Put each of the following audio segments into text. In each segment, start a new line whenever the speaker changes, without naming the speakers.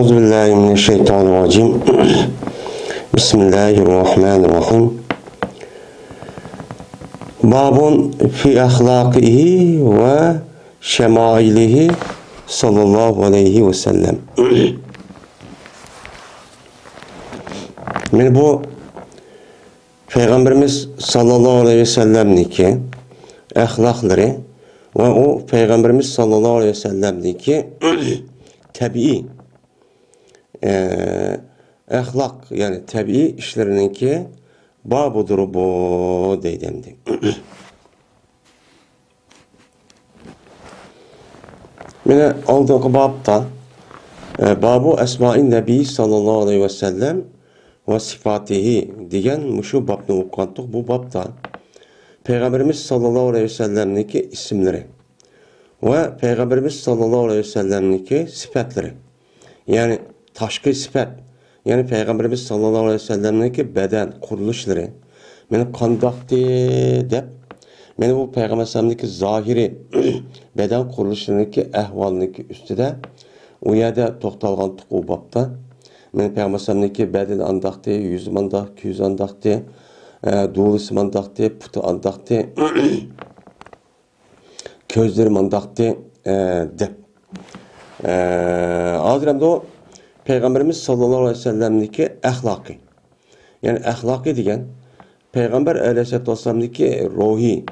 Euzubillahimineşşeytanirracim. Bismillahirrahmanirrahim. Babun fi ahlakihi ve şemailihi sallallahu aleyhi ve sellem. Yani bu Peygamberimiz sallallahu aleyhi ve sellem'deki ahlakları ve o Peygamberimiz sallallahu aleyhi ve sellem'deki tabii ahlak yani tabii işlerininki babudur bu deydimdi. Yine aldığım babda babu esma-i nebi sallallahu aleyhi ve sellem ve sifatihi diyen muşu babını okuyandık. Bu babda Peygamberimiz sallallahu aleyhi ve sellem'deki isimleri ve Peygamberimiz sallallahu aleyhi ve sellem'deki sıfatları yani taşkı sıfat yani Peygamberimiz sallallahu aleyhi ve sellem'deki beden kuruluşları beni kandaktı dep beni bu Peygamber sallallahu zahiri beden kuruluşlarındaki ehvalındaki üstüde o yerde toxtalğan o babda beni Peygamber sallallahu beden andaktı, yüz andaktı, küz andaktı, doğulusu andaktı, putu andaktı, közlerim andaktı dep. Hazırımda o Peygamberimiz sallallahu aleyhi ve sellem'deki ahlakı. Yani ahlakı diyen Peygamber aleyhisselatü vesselam'daki ruhi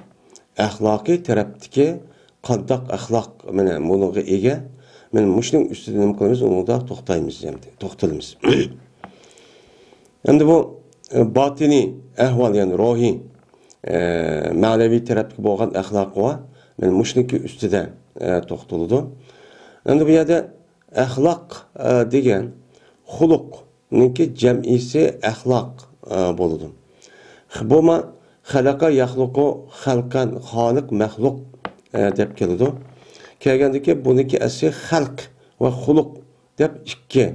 ahlakı tarafdaki kandak ahlak bunu ege muşunun üstüne ne kılımız onu da toxtayımız yani toxtalımız. Hem de bu batini ahval yani ruhi manevi tarafdaki boğan ahlakı var. Muşunun üstüne toxtalıdı. Hem de bu yerde ahlak degan xuluqninki jamisi ahlak boludu. Buma xalaqa yaxluqu xalqan xaliq maxluq deb keladi. Kelgandiki buniki asli xalq va xuluq deb ikki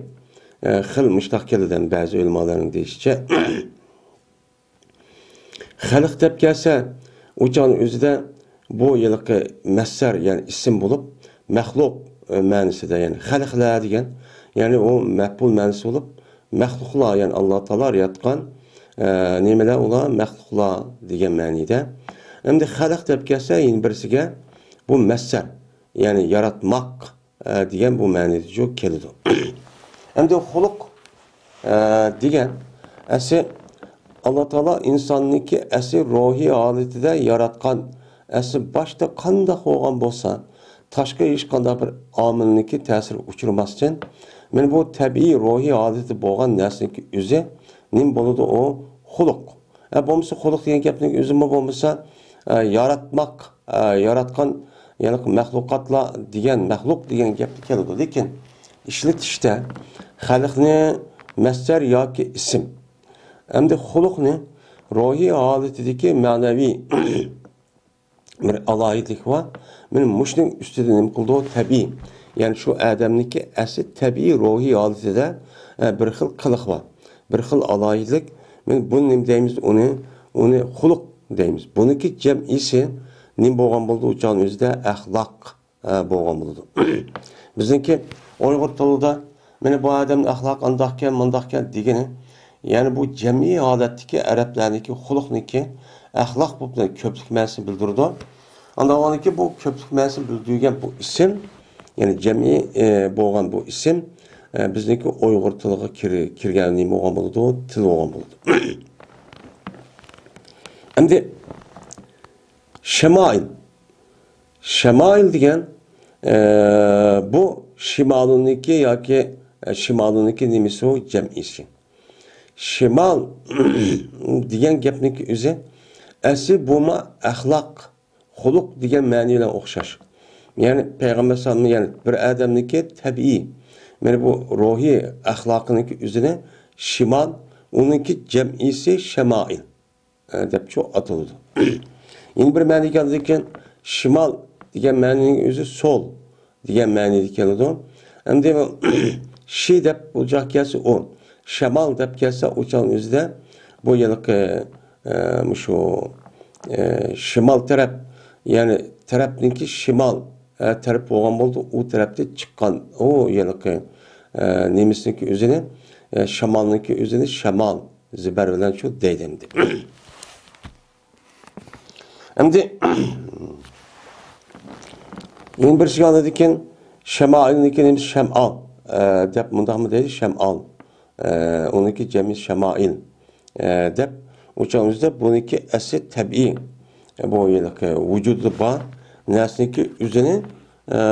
xil mushtaq keladi ba'zi ulamolarning deyishicha. Xalq deb kelsa o'chan o'zida bu yilqi masdar yani isim bo'lib maxluq ma'nosida yani xalqlar degan yani o maqbul ma'nosi bo'lib maxluqlar yani Alloh taolo yaratgan nimalar ular maxluqlar degan ma'noda. Endi xalq deb kelsa yana birisiga bu masdar yani yaratmak degan bu ma'noda jo'q keladi. Endi xuluq degan asli Alloh taolo insonniki asli ruhiy holatida yaratgan asli boshda qanday bo'lgan bo'lsa taşkı iş qanday bir amilniki ta'sir uçurmas için men bu tabiiy ruhiy holati bo'lgan narsaniki o'zi nim bo'ladi o xuluq. Bo'lmasa xuluq degan gapning o'zi bo'lmasa yaratmak, yaratgan yani mahluqotlar degan maxluq degan gap keladi. Lekin ishlatishda xalqni masdar yoki ism. Hamda xuluqni ruhiy holatidagi ma'naviy bir alayetlik var. Benim muşnun üstüde ne kıldığı tabi. Yani şu adamdaki asli tabi ruhi haletinde bir xil kılık var. Bir xil alayetlik. Ben bunu ne deyimiz onu xuluq deyimiz. Bununki cem'isi ne boğan buldu uçağın özde ahlak boğan buldu. Bizimki Uygur toluda beni bu adamın ahlak andakken mandakken degeni yani bu cem'i haletteki Araplardaki xuluqniki ahlak bu köplük ma'nosini bildirdi. Andan ki bu köplük ma'nosini bildirgan bu isim yani cemi bo'lgan bu isim bizniki Uyg'ur tiliga kirgan bo'lgan bo'ldi, til bo'lgan bo'ldi. Endi Şemail degan bu shimaluniki yoki shimaluniki nimasi o jam'isi. Shimal degan gapniki o'zi asli bo'lma ahlak xuluq degan ma'no bilan o'xshash. Yani Peygamber sallallahu yani bir adamniki tabiiy. Yani bu ruhiy axloqiniki o'zini shimal, uniki jam'isi shamail deb şu atıldı. Yeni bir ma'no keladigan shimal degan ma'noning o'zi sol degan ma'noda keladi. Endi shi deb bo'lajak kelsa o, shamal deb kelsa o'chan o'zida bu yilqi şu şimal taraf yani tarafninki şimal taraf bo'lgan bo'ldi. O tarafda chiqqan o yilqi nemisniki özünü, şamalniki özünü şamal zibar bilen şu deydimdi. Şimdi yeni bir şey anladıkken şemailniki neymiş şemal dep mundaq mı deydi şemal onunki cemi şemail dep uçağımızda bununki asli tabii bu yıllık vücudu var nesniki üzerine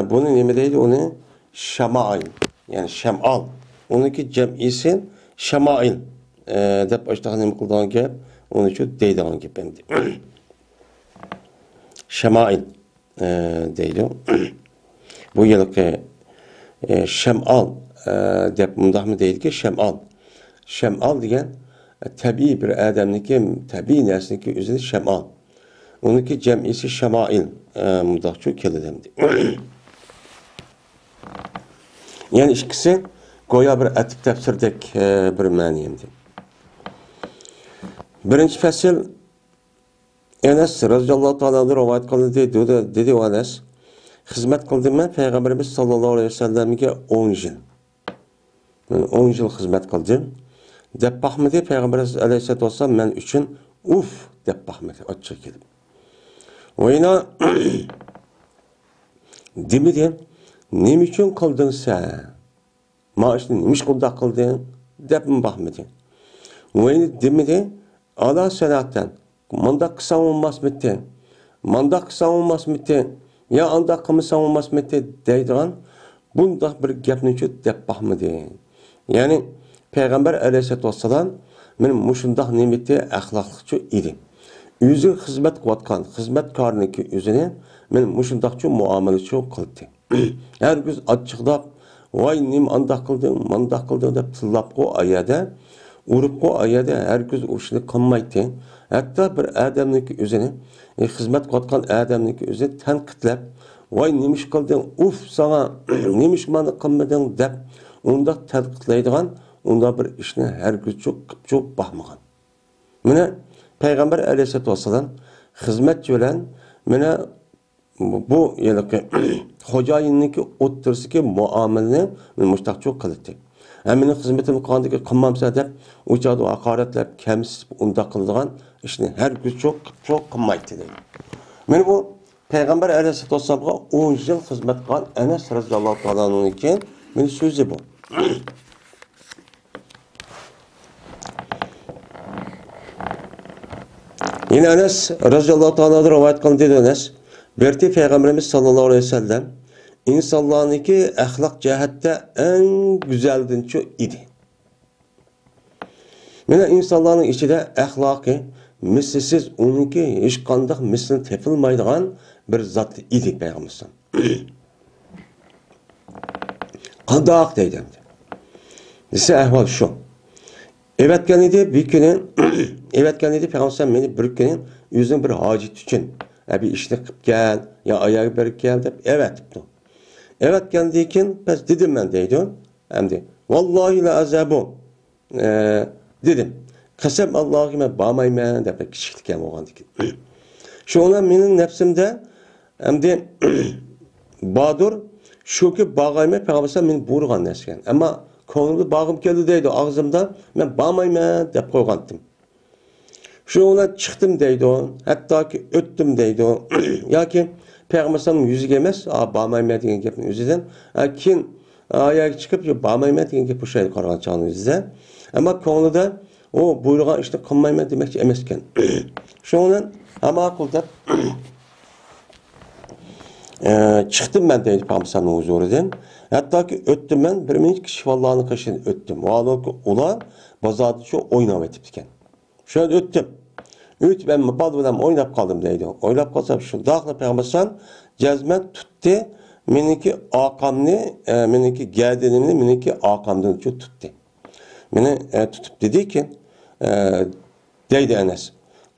bunun neymi deydi onu şemail yani şemal onunki cemisi şemail dep açtaq neymi kıldığın gep onun için deydi onun gep hem şemail deydi. Bu yıllık şemal dep mundaq mı deydi ki şemal. Şemal degan tabii bir adamniki tabii nesniki üzerine şemal. Onunki cemisi şemail mundaq şu kelidemdi. Yani ikisi goya bir atip tefsirdek bir maniyemdi. Birinci fasil Enes radıyallahu ta'ala rivayet kıldı dedi o Enes hizmet kıldım ben Peygamberimiz sallallahu aleyhi ve sellem'e 10 yıl. Ben 10 yıl hizmet kıldım. Dep bakmadı Peygamberimiz aleyhisselatü vesselam ben için uf dep bakmadı açık kelip. Oyuna demedi ne için kıldın sen? Maaşını nemiş kılda kıldın? Dep mi bakmadı? Oyuna demedi Allah senattan mandak savunmaz mıttı? Mandak savunmaz mıttı? Ya anda kımı savunmaz mıttı? Deydiğen bunda bir gapni şu dep bakmadı. Yani Peygamber aleyhisselatü vesselam benim muşundaq nimeti ahlaklıkçı idi. Yüzü hizmet kıvatkan, hizmetkarniki yüzüne benim muşundaqçı muameleçi kıldı. Her gün açıqlap, vay nim andaq kıldın, mandaq kıldın dep tillap ko ayada, urup ko ayada her gün uşunu kılmaydı. Hatta bir adamniki yüzüne, hizmet kıvatkan adamniki yüzüne tenkitlep, vay nimiş kıldın, uf sana, nimiş manı kılmadın dep, onda tenkitleydiğen, onda bir işine her gün çok bakmagan. Mene Peygamber aleyhisselatü vesselam hizmet bilen mene bu yılki hocayiniki o'ttirsiki muamelini men mustaq çok kıldı. Meni hizmetimi qandiki qılmamsa deb uçadı haqoratlab kamsib unda qildigan ishni her gün çok qılmaydı dedi. Meni bu Peygamber aleyhisselatü vesselam'a 10 yıl hizmet qilgan Enes radhiyallohu ta'ala'nın ki meni so'zi bu. Yine Enes radıyallahu ta'ala rivayet kıldı dedi Enes. Berti Peygamberimiz sallallahu aleyhi ve sellem insanlarınki ahlak cihette en güzeldinçi idi. Mene insanların içinde ahlakı mislisiz onunki hiç kandak mislini tepilmaydıgan bir zat idi Peygamberimiz. Kandak deydi. Ise ahval şu. Evet geldi bir günü evet geldi Peygamber beni bir günü yüzün bir hacet için bir işini kıp gel ya ayağı berip gel de evet dedi. Evet geldiyken pes dedim ben deydi. Hem de vallahi la azabu dedim. Kasem Allah'ıma bağmayman de kişilik hem oğan dedi. Şu ona benim nefsimde hem de Badur şu ki bağayma Peygamber beni buyurgan nesken ama konuda bağım geldi deydi ağzımda ben bağmayman dep koygandım. Şu ona çıktım deydi o. Hatta ki öttüm deydi o. Ya ki Peygamber'in yüzü gelmez. Bağmayman degan gapning yüzüden. Keyin ayağa çıkıp bağmayman degan gap o'sha qaragan chog'ning yüzüde. Ama konuda o buyurgan ishni qilmayman demoqchi emas ekan. Shundan ma'qul deb çıktım ben deydi Peygamber'in huzuridan. Hatta ki öttüm ben bir minut kishi vallahi qishini öttüm. Vallahi ular bozorda shu o'ynab etibdikan. Şöyle öttüm. Üt ben bal bilan oynab kaldım deydi. Oynab kalsam şu dağla Peygamber cezmet tuttu. Meniki akamni, meniki gerdenimni, meniki akamdan çok tuttu. Meni tutup dedi ki deydi Enes.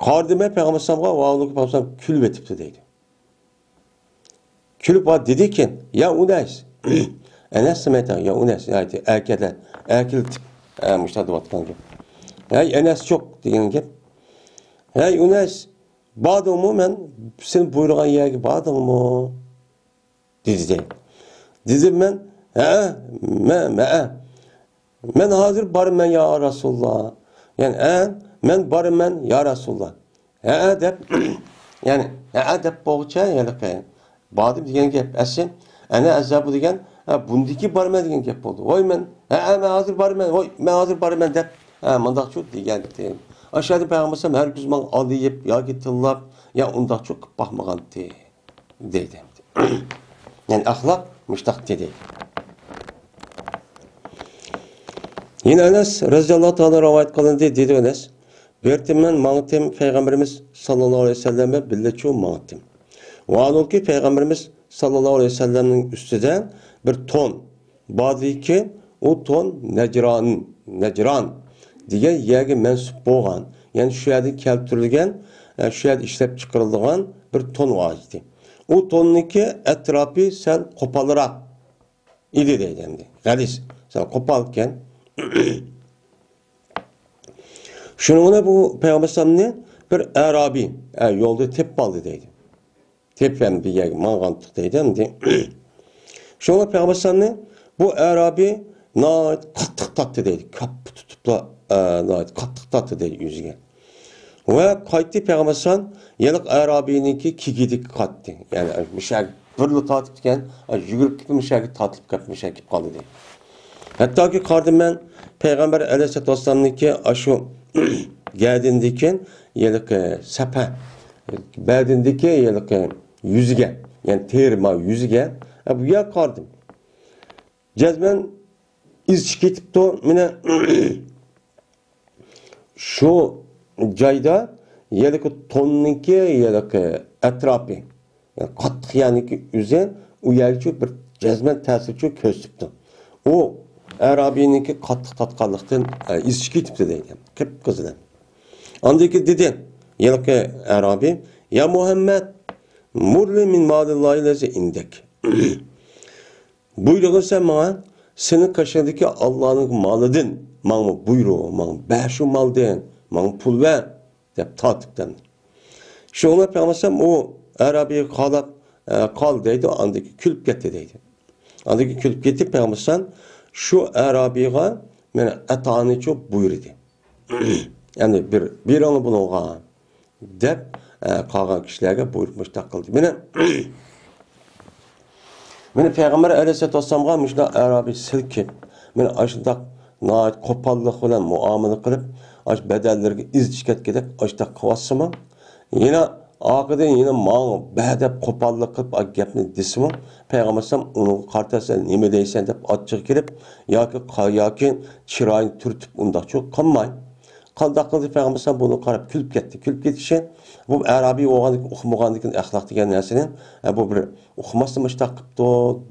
Kardime Peygamber sallallahu aleyhi ve sellem külüp etipti deydi. Külüp var dedi ki ya Unays. Enes semeta ya Unays yani erkek tip müştahdı vatkan gibi. Hey Enes çok degan gap. Hey Unays badımı ben sen buyurgan yerge badımı dedi. Dedim ben ma Men hazır barman ya Rasulullah. Yani men barman ya Rasulullah. Dep yani dep boğuça yani kayın. Badım diyen gep esin. Ana azabı diyen bundaki barman diyen gep oldu. Oy men men hazır barman. Oy men hazır barman dep. Mandak çok diyen. Aşağıda peygambersem her güzman alayıp ya gitillap ya ondan çok bakmagan deydi. Yani ahlak müştak dedi. Yine Enes radıyallahu ta'ala rivayet kılındı dedi Enes. Bertimen mağıtım Peygamberimiz sallallahu aleyhi ve selleme billeço mağıtım. Ve anol ki Peygamberimiz sallallahu aleyhi ve sellem'in üstüde bir ton. Bazı ki o ton Necran diye yerge mensup boğan. Yani şu yerde keltürülgen, şu yerde işlep çıkarılgan bir ton var idi. O tonniki etrafı sen kopalırak idi deydendi. Hadis sen kopalken şununla bu Peygamber bir Arabi yolda tep baldı deydi. Tepem bir yer mağantık deydi. Şununla Peygamber bu Arabi kattık tattı deydi. Kapı tutup da kattık tattı deydi yüzüge. Ve kayıttı Peygamber yelik Arabi'ninki kigidik kattı. Yani müşak birli tatipken yürüp gibi müşak tatip kap müşak kaldı deydi. Hatta ki kardım ben Peygamber aleyhisselatü vesselam'nınki aşu geldiğindeki yelik sepe berdindeki yelik yüzge yani terima yüzge bu yer kardım. Cezmen iz çıkıp da mine şu cayda yelik tonninki yelik etrafı yani katlık yani ki üze uyarıcı bir cezmen tesirçi köstüptü. O Arabi'ninki katlık tatkallıktan iz çıkıp da deydi. Kıp kızıdan. Andaki dedi yelik Arabi ya Muhammed murli min malillahi lezi indek. Buyruğun sen bana senin karşındaki Allah'ın malıdın. Bana buyruğu, bana beşu maldın, bana pul ver. Dep tatıptan. Şu ona Peygamber o Arabi'yi kalap kal deydi, andaki külüp gitti deydi. Andaki külüp gitti Peygamber şu Arabi'ye yani etanı çok buyurdu. Yani bir anı bunu dep kalgan kişilerge buyurmuş takıldı. Meni Peygamber aleyhisselatü vesselam'a müşna Arabi silkip, meni aşındak naat kopallık bilen muamele kılıp, aş bedellerge iz çıket gidip, aşta kıvassıma, yine akıdan yine mağın bedep kopallık kılıp, aş gepni disimi, Peygamber sallam onu kartasel nime deysen dep atçık girip, yaki çırayını türtüp unda çok kanmayın. Kaldak kıldı Peygamber sallam bunu karab külüp gitti. Külüp gitişe bu Arabi oxumağandıkın əxlaq degen nəsinin bu bir oxumasımış taqıpdı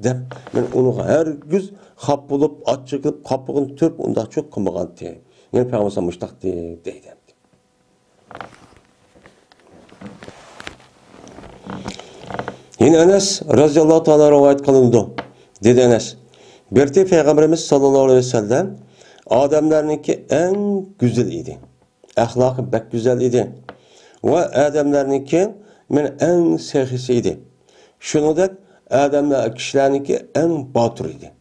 dep men onu her güz xap bulup atçı kılıp kapıgın törp onda çok kımağan deydi. Yani Peygamber sallam müştaq deydi. Yine Enes radıyallahu ta'ala rivayet kılındı. Dedi Enes. Berti Peygamberimiz sallallahu aleyhi ve sellem Ademlerinki en güzel idi. Ahlakı pek güzel idi. Ve Ademlerinki en sehhisiydi. Şunu da Ademler kişilerinki en batır idi.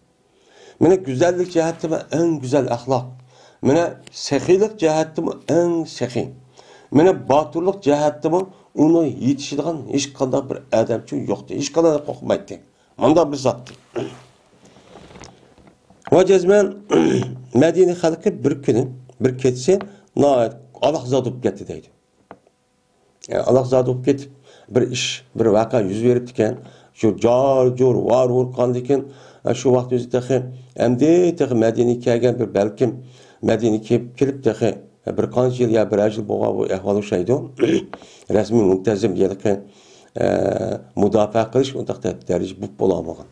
Mene güzellik cihetime en güzel ahlak. Mene sehilik cihetime en sehi. Mene batırlık cihetime onu yetiştiren hiç kadar bir adamçı yoktu. Hiç kadar korkmaydı. Manda bir zattı. Ve cezmen Medine halkı bir günü bir keçisi Allah zadıp gitti deydi. Yani Allah zadıp gitip bir iş, bir vaka yüz verip diken şu car var kandiken şu vakt yüzü tehi emdi tehi Medine'ye gelgen bir belkim Medine'ye kelip tehi bir kanç yıl ya bir ajil boğa bu ehvalı şeydi resmi muntazim yedik müdafaa kılış ontakta derece bu bulamagan.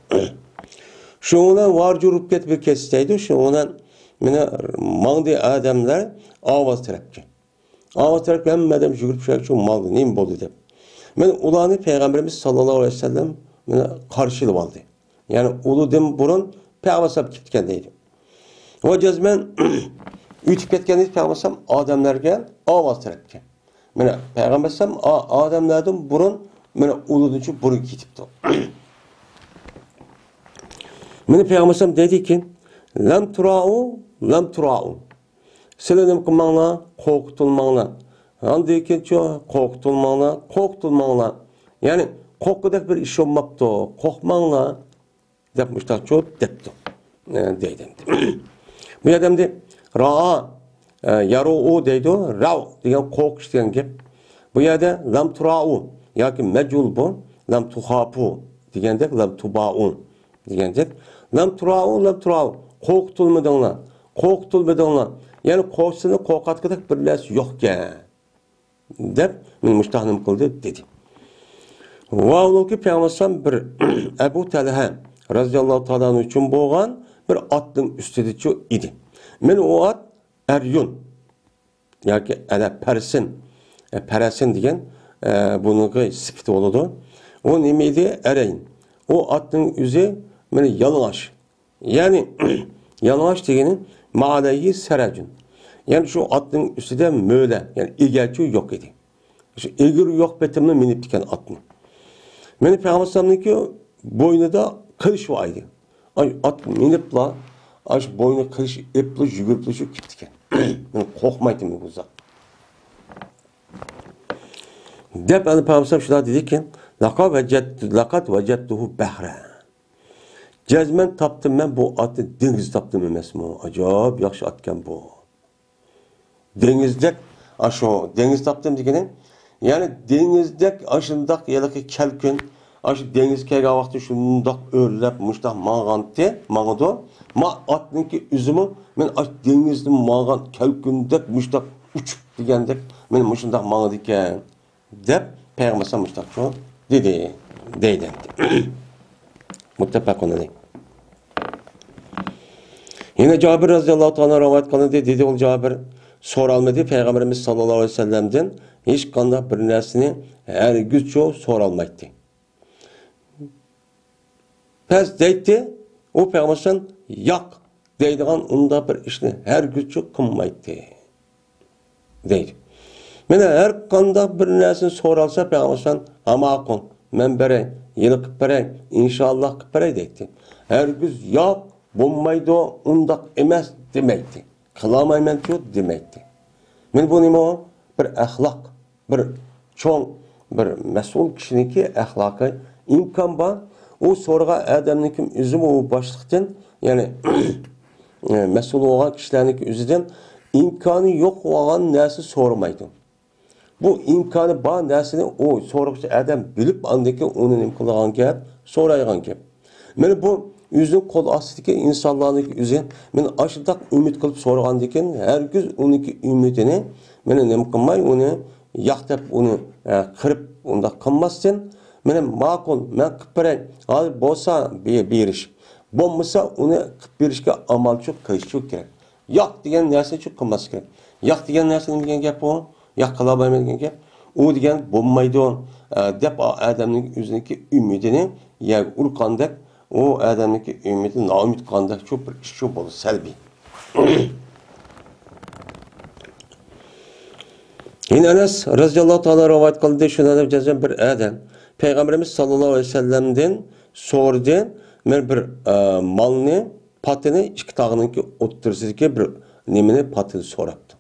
Şundan var jurup get bir kesiteydi. Şundan mene mandi adamlar avaz terapki. Avaz terapki hemmeden jürüp şey şu maldı. Neyim boldu dep. Men ulanı Peygamberimiz sallallahu aleyhi ve sellem mene karşılığı aldı. Yani ulu dem burun Peygamber gitgendeydi. O cezmen ütüp ketgendeydi Peygamber adamlarga avaz terapki. Mene Peygamber adamlardan burun mene uludunçu burun gitipti. Mene Peygamber dedi ki Lem tura'u lam tura'u. Sizlar nima qilmanglar? Qo'rqitulmanglar. Andan keyin qo'rqitulmanglar, qo'rqitulmanglar. Ya'ni qo'rqidek bir ish bo'lmabdi. Qo'rqmanglar deb mushtaqcho'p debdi. Deydi. Bu odamda ra'a yaru'u deydi. Rav degan qo'rqish degan gap. Bu yerda lam tura'u yoki majul bu. Lam tuhapu degandek lam tubaun degandek. Lam tura'u qo'rqitulmadinglar. Qo'rqitulmadinglar. Ya'ni qo'rqsini qo'rqatqidek bir narsa yo'q-ku deb men mushtahnim qildi dedi. Va ularga payg'ambar bir Abu Talha radhiyallohu ta'ala uchun bo'lgan bir otning ustida edi. Men o ot Aryun yoki ala Parsin, Parasin degan buningga sifati bo'ladi. O nima edi? Arayn. O otning o'zi meni yalang'och. Ya'ni yalang'och degani ma'alayhi sarajun. Yani şu atın üstüde möyle, yani egerçi yok idi. Şu egir yok betimle minip diken atını. Beni Peygamber ki boynunda kılıç vardı. At minip la, aş boynu kılıç epli, jügürpli şu kip diken. Ben korkmaydım bu uzak. Dep yani Peygamber şuna dedi ki, lakat vecettuhu behre. Cezmen taptım ben bu atı deniz taptım emesmi. Acayip yakşı atken bu. Denizde aşo deniz taptım degeni yani denizde aşındak yalaki kelkün aşı deniz kega vakti şundak örlep muştak mağantı mağdo ma atnınki üzümü men aş denizde mağan kelkündek muştak uçup degendek men muşundak mağadı iken dep Peygamber muştak şu dedi deydi. Muttefak ona değil. Yine Cabir radıyallahu ta'ala rivayet kılındı dedi ol Cabir soralmadı Peygamberimiz sallallahu aleyhi ve sellem'den hiç qanday bir narsani hergizçe soralmaydı. Pes deydi o Peygamber yak deydigan unda bir işni hergizçe qilmaydi. Deydi. Mene her qanday bir narsani soralsa Peygamber amakun men berey, yeni qilib berey, inşallah qilib berey deydi. Hergiz yak bo'lmaydi, undaq emas demaydi. Kılamayman şu demekti. Men bu nima bir ahlak, bir çoğun, bir mesul kişiniki ahlakı imkan var. O sorga adamnikim üzüm o başlıktan yani mesul olan kişilerninki üzüden imkanı yok olan nersi sormaydı. Bu imkanı var nersini o sorgıcı adam bilip andaki onun imkanı gap, soraygan gap. Men bu yüzün kol astidagi insonlarning o'zi men ashidaq umid qilib so'ragan ekan, hergiz uniki umidini meni nima qilmay uni yaqtab uni qirib unda qilmasdan meni ma'qul men qilib beray, hozir bo'lsa berish, bo'lmasa uni qilib berishga amalchi qilish kerak. Yo'q degan narsa uchun qilmas kerak. Yo'q degan narsa nima degan gap bu? Yo'q qila olmayman degan gap. U degan bo'lmaydi deb odamning o'ziniki umidini yani urqandak o adamdaki ümidi naumid qandak çok bir iş çok olur selbi. Yine Enes radıyallahu ta'ala rivayet kıldı şuna da cezben bir adam Peygamberimiz sallallahu aleyhi ve sellem'den sordu men bir malını patini iki tağınınki otursidagi bir nimini patini soraptı.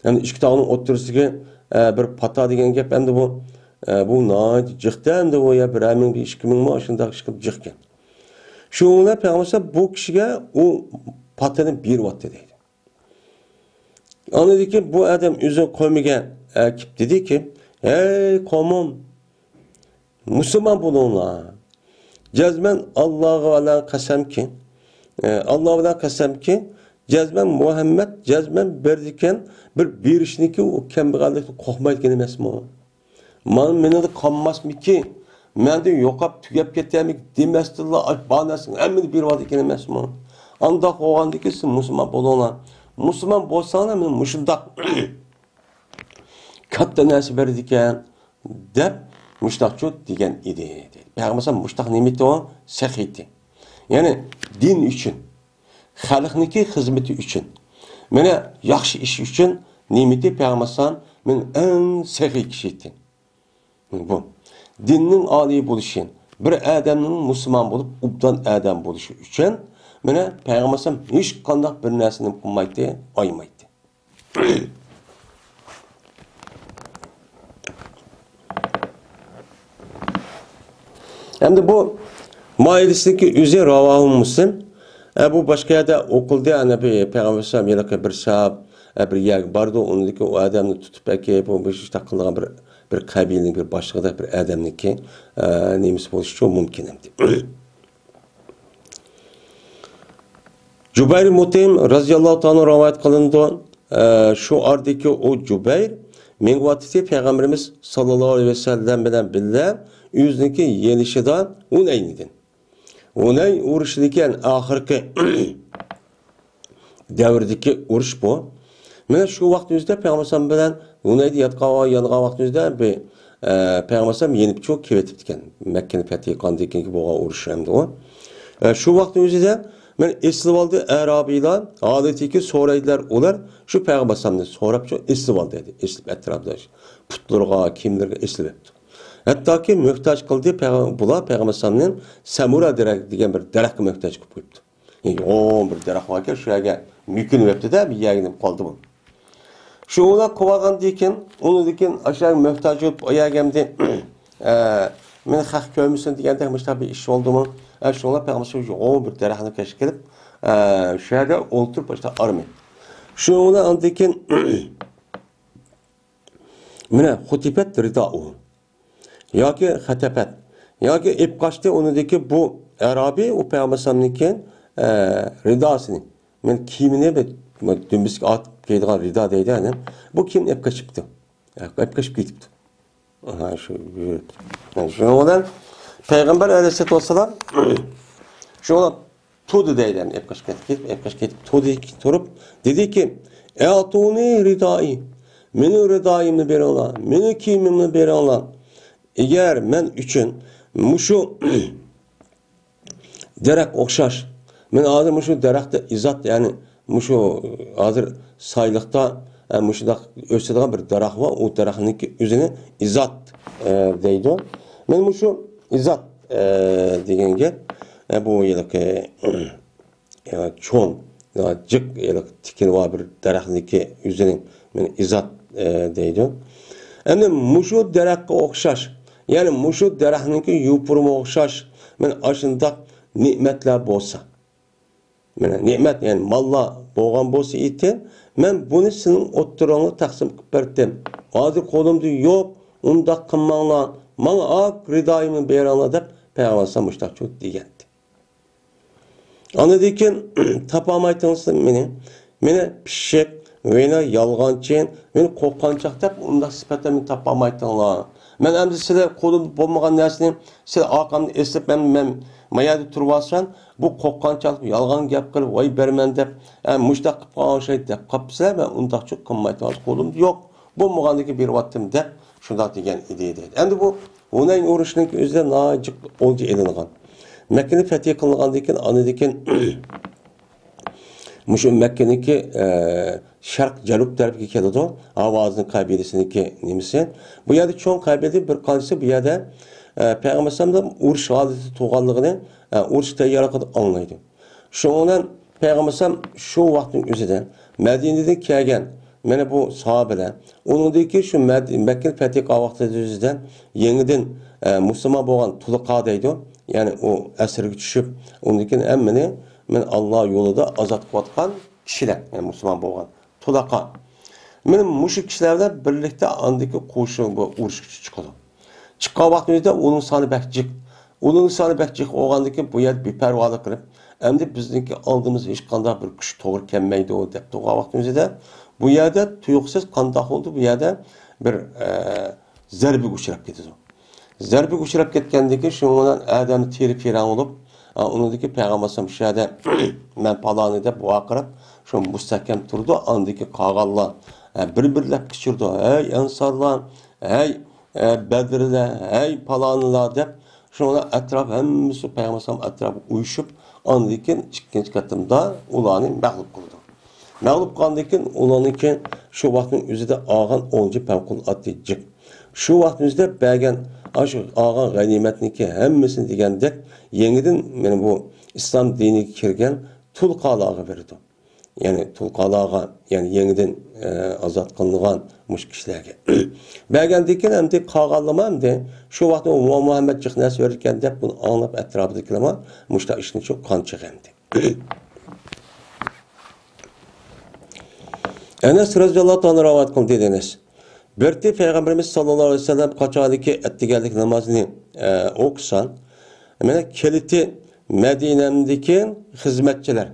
Yani iki tağının otursidagi bir pata degan gap endi bu nayet jiqdan da o ya bir amin bir 2000 maaşında çıkıp jiqken. Şuna Peygamber bu kişiye o patını bir vaat dedi. Anladı ki bu adam üzün kavmiga kip dedi ki ey kavmim Müslüman bulunlar. Cezmen Allah'a kasem ki Allah'a kasem ki cezmen Muhammed cezmen berdiken bir işniki o kembegallikni qo'rqmaydigan emasmi? Meni de qanmasmi ki men de yo'qab tugab ketaymi demasdilla banasing hamma bir vaqt ekan emasmi? Anda qo'ygandiki siz musulmon bo'linglar. Musulmon bo'lsanglar men mushundaq katta narsa berdi ekan deb mushtaqcho degan edi. Payg'ambar mushtaq nima edi o? Sahiydi. Ya'ni din uchun, xalqniki xizmati uchun, meni yaxshi ish uchun nima edi Payg'ambar men eng sahiy kishi edi. Bu dinning oliy bo'lishi, bir odamning musulmon bo'lib, ubdan odam bo'lishi uchun Mene Peygamberim hiç qandaq bir narsani qilmaydi, aymaydi. Hem de bu Maidesideki üzeri ravahu Müslim. Bu başka yerde okulda hani bir Peygamberim yılki bir sahab bir yer bardı ondaki o adamını tutup belki bu bir işte kılgan bir kabilenin bir başlığı bir adamniki neymiş bu çok mümkün hem. Cübeyr Mutim radıyallahu ta'ala rivayet kılındı. Şu ardaki o Cübeyr Mengvatisi Peygamberimiz sallallahu aleyhi ve sellem bilen billah yüzdeki yenişidan Hunayn'idin. Hunayn uruşidagi ahirgi davrdagi urush bu. Mana shu vaqtimizda Payg'ambar bilan Hunaynda yongan vaqtimizda Payg'ambar yenib cho'k kelib ekan. Makkani fath qilgandan keyin bo'lgan urush hamda u. Shu vaqtimizda men eslab oldi Arabiylar, odatdagi so'raydilar ular shu Payg'ambarni so'rab eslab oldi dedi. Eslab atrofda putlarga, kimlarga eslab. Hattoki muhtoj qildi bular Payg'ambarning Samura degan bir daraxtga muhtoj qilib qo'yibdi. Yani bir daraxt varken şu yerga mümkün veptide bir yerine kaldı bu. Şu ona kovagandan keyin, onu dikin aşağı muhtoj olup o yergemde men haq ko'rmisin deganda mishta bir ish oldimi? Shunga Payg'ambar bir daraxtni kashf qilib, shu yerga o'ltirib boshda armi. Shuni andikin mana xutibat ridau yoki xatapat yoki ipqashdi unidagi bu Arabiy u Payg'ambarning ridosini men kiyimini dümbüsk atıp giydiğen rida deydi yani. Bu kim ipqashibdi? Ipqashib ketibdi. Aha şu yani şundan Peygamber Aleyhisselatü Vesselam şuna tudu deydi yani ipqashib ketib tudu turup dedi ki "E'atuni ridai. Meni ridaimni beringlar, meni kiyimimni beringlar. Eğer men üçün muşu derek okşaş. Men hazır muşu derekte izat yani muşu hazır saylıkta muşuda ösediğen bir derek var. O derekteki üzerine izat deydi. Men muşu izat degen gel. Bu yıllık çoğun cık yıllık tikini var bir derekteki üzerine men izat deydi. Hem de muşu derekte okşaş. Yani muşu derekteki yupurma okşaş. Men aşında nimetler bolsa. Men nimet yani malla boğan bolsa iti. Men bunu senin oturağını taksim qilib berdim. Hazır qo'limda yo'q, unda qilmanglar. Manga ak ridoyimni beringlar deb Payg'ambar mushtaq cho'k degandi. Andan keyin topolmaydingiz meni pishib, meni yolg'onchi, meni qo'rqanchoq deb unda sifatlarni topolmaydinglar. Men endi sizlar qo'limda bo'lmagan narsani siz orqamda eslab men mayada turib olsan, bu qo'rqanchoq yolg'on gap qilib voy berman deb mushtaq qilib qo'ygan şey deb qopsizlar, men undaq cho'k qilmayman. Qo'limda yo'q, bo'lmaganligi beryaptim deb shunday degan edi deydi. Endi bu Hunayn urushining o'zida nojiq o'lja elingan. Makkani fath qilingandan keyin anidikin mushu Makkaniki sharq janub tarafiga keladi. Avozning qabilesiniki nimasi? Bu yerda cho'ng qabila bir qancha bu yerda Payg'ambarning urush holati tug'anligini urush tayyorligini anglaydi. Shundan Payg'ambar shu vaqtning o'zida Madinadan kelgan mana bu sahobalar uningdagi shu Makka fath qilgan vaqtida o'zidan yangidan musulmon bo'lgan tuluqa deydi. Yani o esirge düşüp ondakin emmini men Allah yolunda azat qilayotgan kishilar, yani musulmon bo'lgan tuluqa. Men mushuk kishilarda birlikda andaki qo'shin bu urush chiqadi. Chiqqan vaqtimizda uning soni bakjik. Uning soni bakjik olgandan bu yer beparvolik qilib, endi bizniki oldimiz hech qanday bir kuch to'g'ri kelmaydi deb turgan vaqtimizda bu yerda tuyuqsiz qanday oldu bu yerda bir zarbi uchrab ketadi. Zarbi uchrab ketgandagi shundan adam teri-firan olib, uningdagi Payg'ambar shu yerda men paloni deb vaqirib, shu mustahkam turdi, andagi qog'onlar bir-birlab kichirdi. Ey insonlar, ey badrlar, ey palonlar deb shuna atrof hammasi Payg'ambar atrof uyushib, andagi ikkinchi qatimda ularni mag'lub qildi. Mag'lub qilgandan keyin ularniki shu vaqtning o'zida olgan 10 favquloddiy jik. Shu vaqtimizda bergan aşu ağan ganimetniki hemmisini degandek yeniden yani bu İslam diniga kirgan tulqalarga berdi. Yani tulqalarga, yani yeniden azat qilingan mush kishilarga. Bergandan keyin endi qolganlar endi shu vaqtda Muhammad chiqnas o'rgan deb buni anglab atrofidagilar mushta ishni shu qancha endi. Enes radhiyallohu anhu rivoyat qildi dediniz. Bir Peygamberimiz sallallahu aleyhi ve sellem qaçadaki ettigellik namazını okusan, mana kiliti Medine'mdeki hizmetçiler.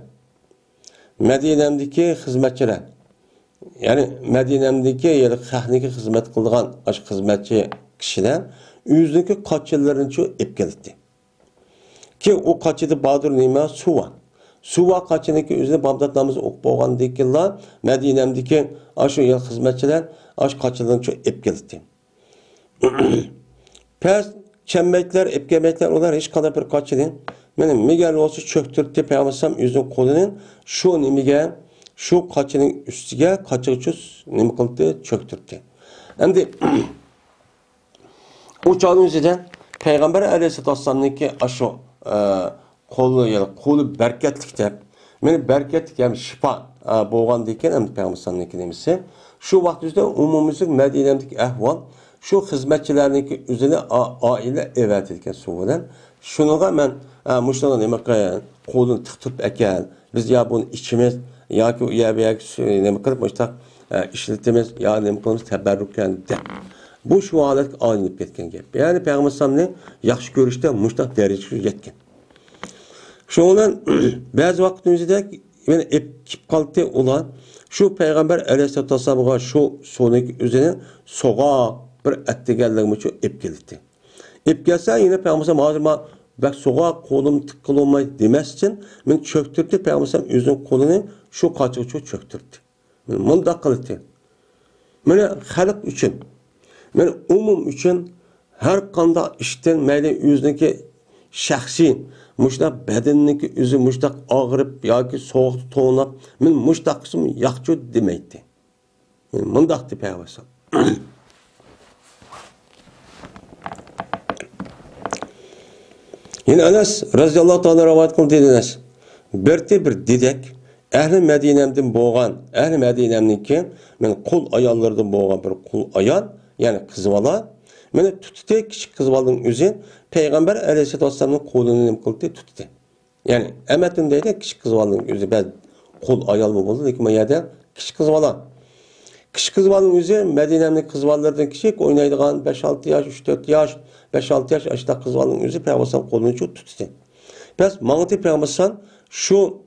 Yani Medine'mdeki yeri hahniki hizmet kıldıgan aş hizmetçi kişiler yüzdeki kaçılarını çoğu epkeldi. Ki o kaçıdı Badur neyme suva. Suva kaçıniki üzerine Bağdat namazı okup boğan dekilla Medine'mdeki aşı yer hizmetçiler aş kaçılarını çoğu epkeldi. Pers çembekler, epkemekler onlar hiç kadar bir kaçıdın. Benim Miguel olsa çöktürttü Peygamberim yüzün kolunun şu nimige şu kaçının üstüge kaçıcız nimi kıldı çöktürttü. Şimdi o çağın üzerinde Peygamber Aleyhisselam'ınki aşı kolu berketlik de benim berketlik yani şifa boğan deyken hem Peygamberim'inki demesi şu vakit üzerinde umumumuzun Medine'deki ehval şu hizmetçilerdeki üzerine aile evet etken suvudan şunuğa ben muştana demek ki kolunu tıktıp ekel biz ya bunu içimiz ya ki ya demek ki muştak işletimiz ya demek ki teberrüken de bu şu alet aynı etken gibi yani Peygamber'in yaxşı görüşte muştak derecesi yetken şundan bazı vaktimizde yani ekip kalite olan şu Peygamber Aleyhisselam'a şu sonraki üzerine soğa bir ettigelliğim için ip geldi. İp gelse yine Peygamber'im hazırma bak soğuğa kolum tıkkılılmay demezsin. Ben çöktürdü Peygamber'im yüzün kolunu şu kaçığı çöktürdü. Bunu da kılıktı. Ben halk için, ben umum için her kanda işten meyli yüzündeki şahsi, muşta bedenniki yüzü muşta ağırıp ya ki soğuktu toğunap, ben muşta kısım yakçı demeydi. Bunu da kılıktı Peygamber'im. Yine Enes radıyallahu ta'ala rivayet kıldı dediniz. Bir didek ehli Medine'mden boğan, ehli Medine'mdeki men kul ayallardan boğan bir kul ayal, yani kızvala, meni tuttu küçük kızvalın üzü Peygamber Aleyhisselam'ın kolunu nem kıldı tuttu. Yani emetindeydi küçük kızvalın üzü ben kul ayal mı oldu lekin mayada küçük kızvala. Küçük kızvalın üzü Medine'mdeki kızvallardan küçük oynaydıgan 5-6 yaş, 3-4 yaş 5-6 yaş aşıda kızvalın üzü Peygamber'in kolunu çok tuttu. Pes mağıtı Peygamber'in şu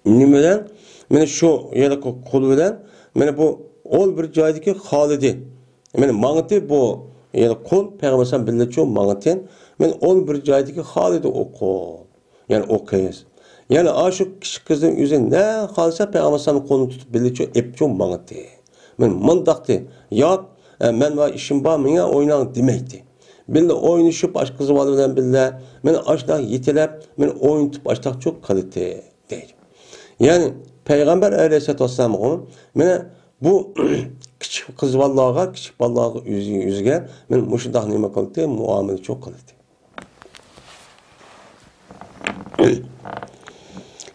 nimeden, meni şu yere kolu bilen, meni bu ol bir caydaki Halid'i, meni mağıtı bu yere kol Peygamber'in bildi çok mağıtın, meni ol bir caydaki Halid'i o kol, yani o kez. Yani aşık kişi kızın yüzü ne kalsa Peygamber'in kolunu tutup bildi çok hep çok mağıtı. Meni mındaktı, ya men var işim var mı ya oynan demekti. Billa oynayışıp aşk kızı var bilen billa men aşkta yetilep men oynatıp aşkta çok kalite değil. Yani Peygamber Aleyhisselam men bu küçük kız vallaha küçük vallaha yüzüge men muşundak nime kalite muamele çok kalite.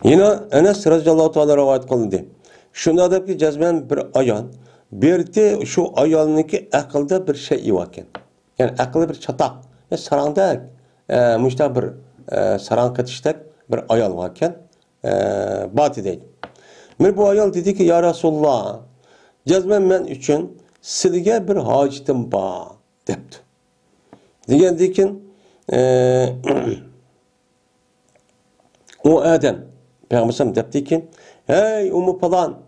Yine Enes radıyallahu ta'ala rivayet kıldı. Şunda da ki cezmen bir ayan berdi şu ayolniki aqlda bir şey ekan. Yani aqli bir çatak. Ya sarangda muşta bir sarang qatishdak bir ayol ekan. Batı deydi. Men bu ayol dedi ki ya Rasulullah cezmen men üçün sizge bir hacitim ba depti. Degandikin o adam Peygamberim depti ki hey umu falan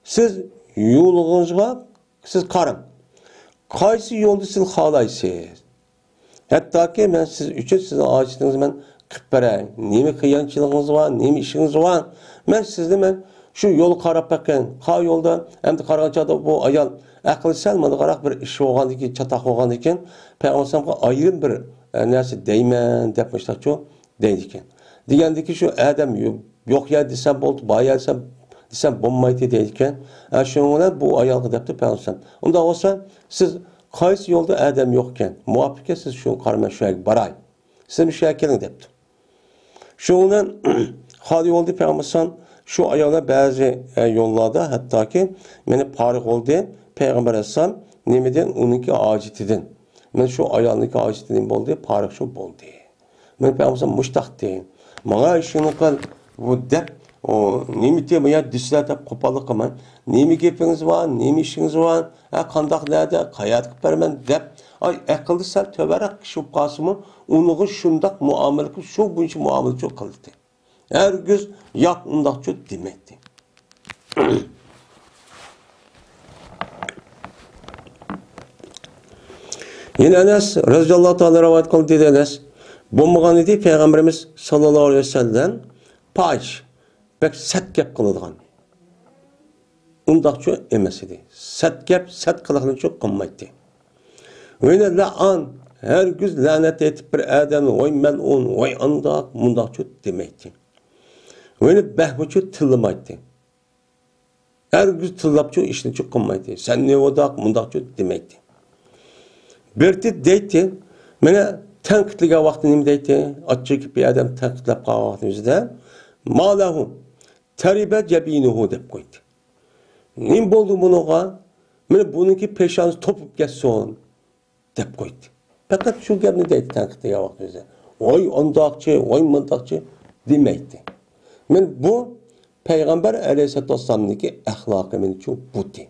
siz yolunuzga siz qarın. Qaysi yolda siz xalaysiz? Hatta ki ben siz üçün sizin aciziniz ben qilib beray. Nemi qiyinchiligingiz var, nemi işiniz var. Ben sizde ben şu yolu qarab bakın. Qa yolda endi qarag'achada bu ayol aqli salmadi qaraq bir ish bo'lgandiki, chataq bo'lgandikin, Peygamberimga ayrim bir narsa deyman deb mashtachu deydi ekan. Degandiki şu adam yo'q ya desam bo'ldi, bayalsam desem bombaydı deyken, şunlar bu ayalgı depti Peygamber. Onda olsa siz qaysi yolda adam yokken, muvaffak siz şunu qarma şöyle baray. Siz bir şey keling depti. Şundan hali oldu Peygamber şu ayollar bazı yollarda hatta ki meni parik oldu Peygamber Aleyhisselam nemeden onunki acitinden. Men şu ayolniki acitinden oldu parik şu oldu. Men Peygamber muştaq deyin. Bana işini kıl bu dep o nemite bu ya dislatap qopalık qılman. Nemi gepiniz var, nemi işiniz var. Ha qandaq nerede qayat qilib beraman dep ay aqlli sal töbarak şu qasımı onu şundaq muamele qilib şu buncha muamele çok qildi. Herkes yap undaq çok demekti. Yine Enes radıyallahu ta'ala rivayet kıldı dedi Enes. Bulmagan idi Peygamberimiz sallallahu aleyhi ve sellem paş pek set gap kılıdığan. Undaq çok emas idi. Set gap set kılıqını çok qılmaydı. Öyle la'an herkes lanet etip bir adam oy melun oy andaq mundaq çok demekti. Öyle behbu çok tılmaydı. Herkes tılap çok işini çok qılmaydı. Sen ne odaq mundaq çok demekti. Berti deydi, mene tenkitliğe vakti nimi deydi, açık bir adam tenkitlep qalan vaktimizde, malahu teribe cebinuhu dep koydu. Nim boldu bunuğa, mene bununki peşanız topup geçsin dep koydu. Fakat şu gapni deydi tenkitliğe vaktimizde. Oy ondakçı, oy mındakçı demeydi. Men bu Peygamber Aleyhisselatü Vesselam'nınki ahlakı men çok buti.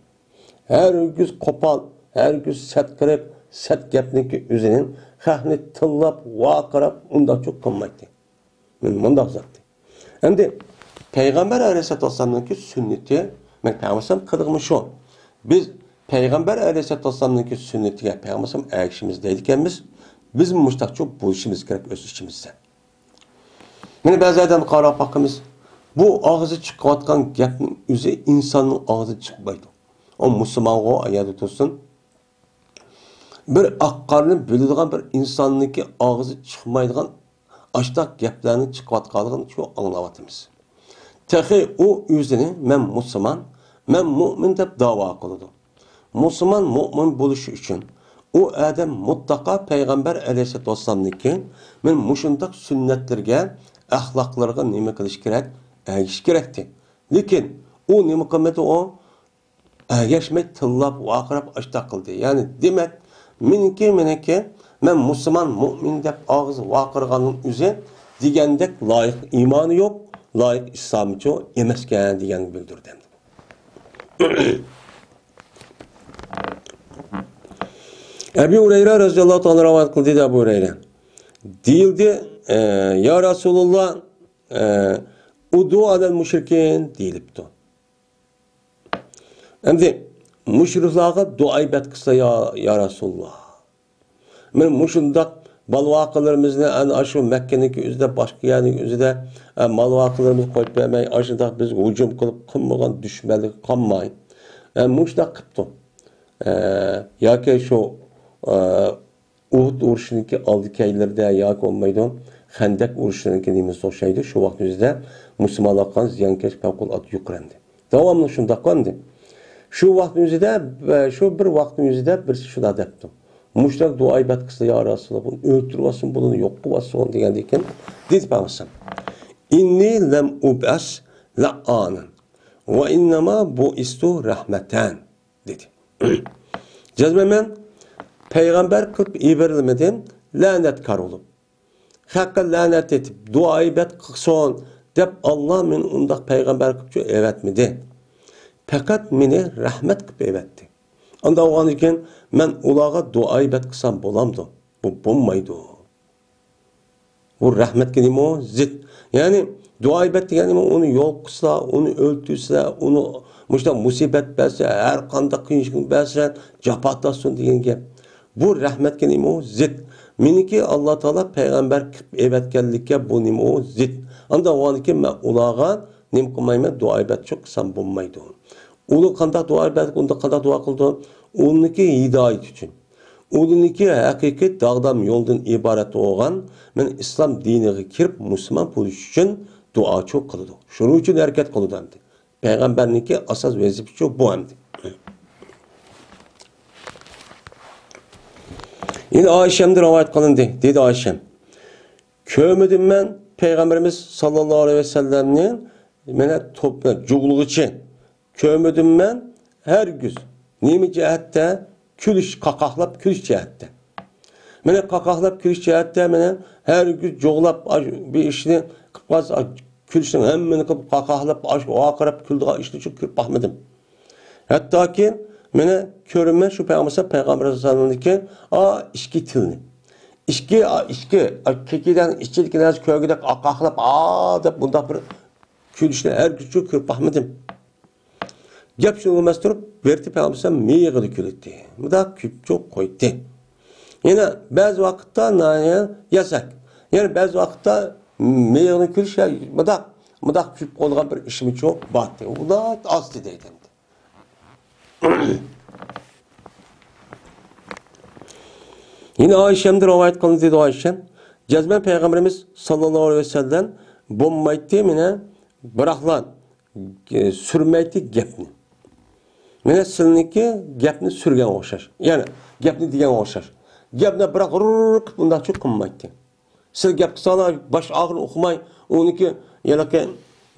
Herkes kopal, herkes set kırıp, set gapniki üzerinin xahni tillab, vaqirab, unda çok qılmaydı. Men mundaq zatdı. Endi Peygamber Aleyhisselatü Vesselam'nınki sünneti, men Peygamber qılığımı şu. Biz Peygamber Aleyhisselatü Vesselam'nınki sünnetiga Peygamber ayakşimiz deydikenmiz, biz muştaq çok buluşimiz gerek öz içimizde. Meni bazı adam qarab bakımız, bu ağzı çıqayotgan gapning o'zi insonning ağzı chiqmaydi. O musulmonga ayadi tursin. Bir aqqarni biladigan bir insonniki og'zi chiqmaydigan ashtaq gaplarni chiqayotganligini shu anglayapmiz. Tahi u o'zini men musulmon, men mu'min deb da'vo qiladi. Musulmon mu'min bo'lishi uchun u odam mutlaqo payg'ambar alayhisolatu vassalamniki men mushundaq sunnatlarga, axloqlarga nima qilish kerak? Ergish kerakdi. Lekin u nima qilmadi o? Ergashmay tillab, vaqirab ashtaq qildi. Ya'ni demak meniki men musulmon mu'min deb og'iz vaqirganning o'zi degandek loyiq iymoni yo'q, loyiq islomchi emaskan deganni bildirdi. Ebu Hureyre radıyallahu anh rivayet kıldı Ebu Hureyre. Değildi ya Resulullah udu alel müşrikin deyilipti. Endi müşriklarga dua ibet kısa ya Resulullah. Men muşundaq malvaqalarımızı ana şu Mekke'ninki üzde başka yerning üzde malvaqalarımızı qo'yib bermay, aşındaq biz hücum qilib qilmagan düşmanlik qolmay. Muşdaq qipti. Yoki şu Uhud urushiniki oldikaylarda yoki bo'lmaydi. Xandaq urushiniki nimiz o'xshaydi. Shu vaqtimizda musulmonlar qan ziyankesh favqulodda yuqrandi. Davomli shunday qildi. Şu vaqtimizda şu bir vaqtimizda bir shuna debdi. Muştaq dua ibad qilsa ya Rasulullah bunu o'ltirvasin, bunu yo'q qilvasin degan ekan. Dedi Peygamber. İnni lam ubas la'anan ve innama bu istu rahmeten dedi. Cezmemen Peygamber kılıp iberilmeden lanetkar olup hakka lanet etip dua ibad qilsin deb Allah men undaq Peygamber kılıp evetmedi. Fakat meni rahmet kılıp evetti. Anda oğan iken men ulağa dua ibad qilsam bo'lamdi. Bu bo'lmaydi. Bu rahmetga nima zid. Yani dua ibad degani onu yo'q qilsa, onu o'ltirsa, onu mushta musibat bersa, har qanday qiyinchilik bersa, jafotasin degan gap. Bu rahmetga nima zid. Meniki Alloh taolo payg'ambar qilib evatganlikka bu nima zid. Anda oğan iken men ulağa nim qilmayman, dua ibad qilsam bo'lmaydi. Ulu qanday dua ibad, unda qanday dua qildi? Uniki hidoyat uchun. Uniki haqiqiy dağdam yo'ldan iborat bo'lgan, men islom diniga kirib musulmon bo'lish uchun duo çok qildi. Shuning uchun harakat qildi hamdi. Payg'ambarniki asos vazifasi bu hamdi. Yine Ayşem'de rivayet qilindi. Dedi Ayşem. Kömüdüm ben Peygamberimiz sallallahu aleyhi ve sellem'nin mene topla cuğluğu için. Kömüdüm ben her güz. Nimi cihette külüş kakahlap külüş cihette. Mene kakahlap külüş cihette mene her güz cuğlap bir işini kıpaz külüşün hemmeni kıp kakahlap o akarap küldüğü işini çok kürp bahmedim. Hatta ki mene körüme şu Peygamber sallallahu aleyhi ve sellem'deki işki tilini. İşki kekiden işçilikler köygüde akaqlap da bunda bir külüşle her güçlü kürp bahmedim. Gap şunu olmaztırıp verti Peygamber meyğidi külüttü. Bu da küp çok koydu. Yine bazı vakitte yasak. Yani bazı vakitte meyğidi külüş ya mıdak küp olgan bir işimi çok battı. Bu da aslı deydim. Yine Ayşem'de rivayet kılındı dedi Ayşem. Cezmen Peygamberimiz sallallahu aleyhi ve sellem bombaytı mine bıraklan sürmeydi gepni. Mine siliniki gepni sürgen oğuşar. Yani gepni diyen oğuşar. Gepni bırak rırrrk bundan çok kımmaydı. Sil gep kısana baş ağır okumay onunki yalaka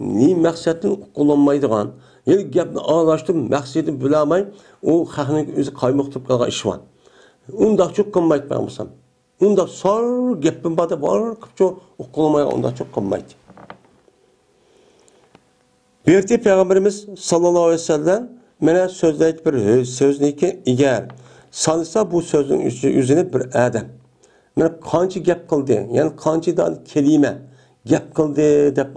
ne məqsədin kullanmaydıgan. Yani gepni ağlaştım məqsədini bilemay o xahının özü kaymaq tutup kalgan iş var. Onda çok kımmaydı ben olsam. Onda sor gepim bada var çok okulamaya onda çok kımmaydı. Berti Peygamberimiz sallallahu aleyhi ve sellem mene sözleyip bir sözniki eğer sanırsa bu sözün yüzüne bir adam. Mene kançı gep kıldı. Yani kançıdan kelime gep kıldı dep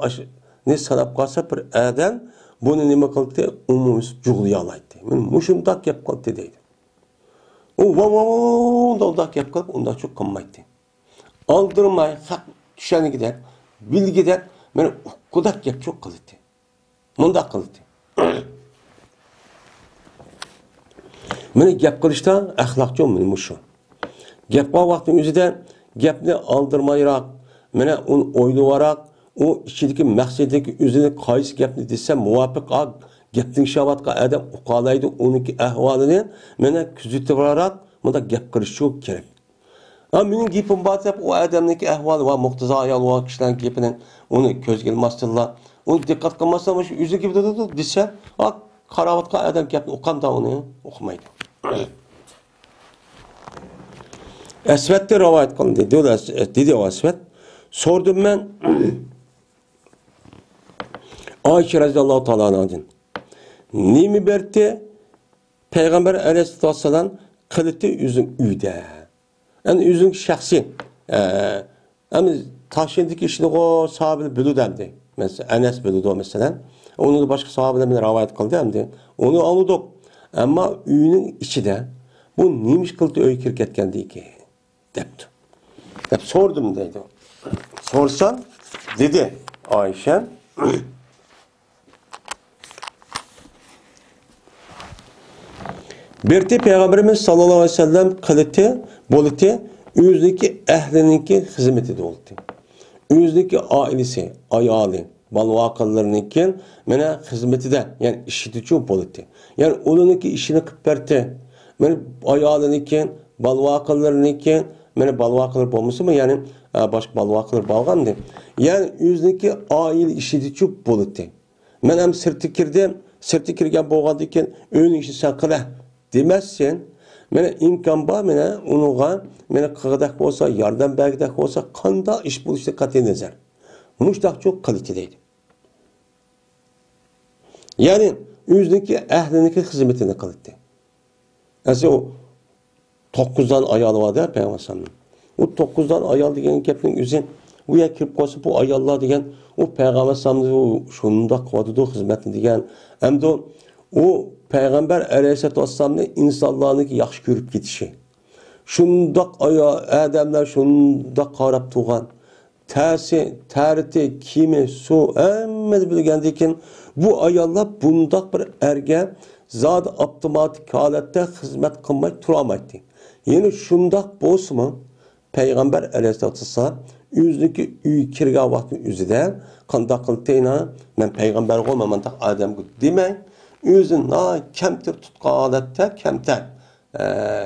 ne sanap kalsa bir adam bunu nime kıldı umumuz cuğlayalaydı. Mene muşumdak gep kıldı deydi. Onda gep kılıp onda çok kımmaydı. Aldırmay, hak düşeni gider, bilgi gider. Mene kudak gep çok kıldı. Munda kıldı. Mene gep kılışta ahlakçı olmuyor şu. Gep var vaktin yüzüde gepni aldırmayırak, mene onu oyluvarak, o içindeki məqsədindeki üzerine kayıs gepni dese muvafık gepning şavatka adam uqalaydı onunki ahvalını mene küzütüvararak munda gep kılış çok gerek. Ama benim gepim batıp o adamdaki ahvalı var muhtaza ayal var kişilerin gepinin onu köz gelmezdirler. Onu dikkat kılmazsa ama şu yüzü gibi de dese karavatka adam gepni uqan da onu okumaydı. Esvet'te rivayet kılındı. Dedi o Esvet. Sordum ben Ayşe radıyallahu ta'ala anh'ın. Nimi berti Peygamber aleyhisselam kılıtı üzün üyde. Yani üzün şahsi. Yani taşındaki işini o sahabeyle bölüdemdi. Mesela Enes bölüdü o mesela. Onu da başka sahabelerine rivayet kıldı hem onu anladık. Ama üyünün içi de bu neymiş kılıtı öykür ketken değil ki. Depti. Hep sordum dedi. Sorsan dedi Ayşe. Berti Peygamberimiz sallallahu aleyhi ve sellem kılıtı, boliti, yüzdeki ehlininki hizmeti de oldu. Yüzdeki ailesi, ayalı, balvakalarınınki mene hizmeti de yani işitici boliti. Yani onunki işini kıpperti. Mene ayalınınki, balvakalarınınki mene balvakalar olması mı yani başka balvakalar bağlandı. Yani yüzdeki aile işitici boliti. Men hem sırtı kirgen boğadıkken ön işi sen kıla demezsen mene imkan var mene onuğa mene kıgıdak olsa yardım belgedak olsa kanda iş buluşta katı nezer. Muştak çok kalitedeydi. Yani yüzdeki ehlindeki hizmetine kalite. Yani o 9'dan ayalı vardı ya Peygamber sallallahu. O 9'dan ayalı degen kepinin yüzün bu ya kirip koysa bu ayallar degen o Peygamber sallallahu şunda kodudu hizmetini degen hem de o Peygamber aleyhissalatu vesselam'ın insanlarını yaxşı görüp gitişi. Şundak adamlar şundak qarab tuğan. Təriti, kimi, su, emmedi bilgendikin bu ayallar bundak bir erge zat optimatik halette hizmet kılmak turamaydı. Yani şundak boz mu Peygamber aleyhissalatu vesselam yüzdeki üy kirga vaktin yüzüde kandak kılteyna men peygamber olmamandak adam demeyin. Yüzün kemtir tutkan alette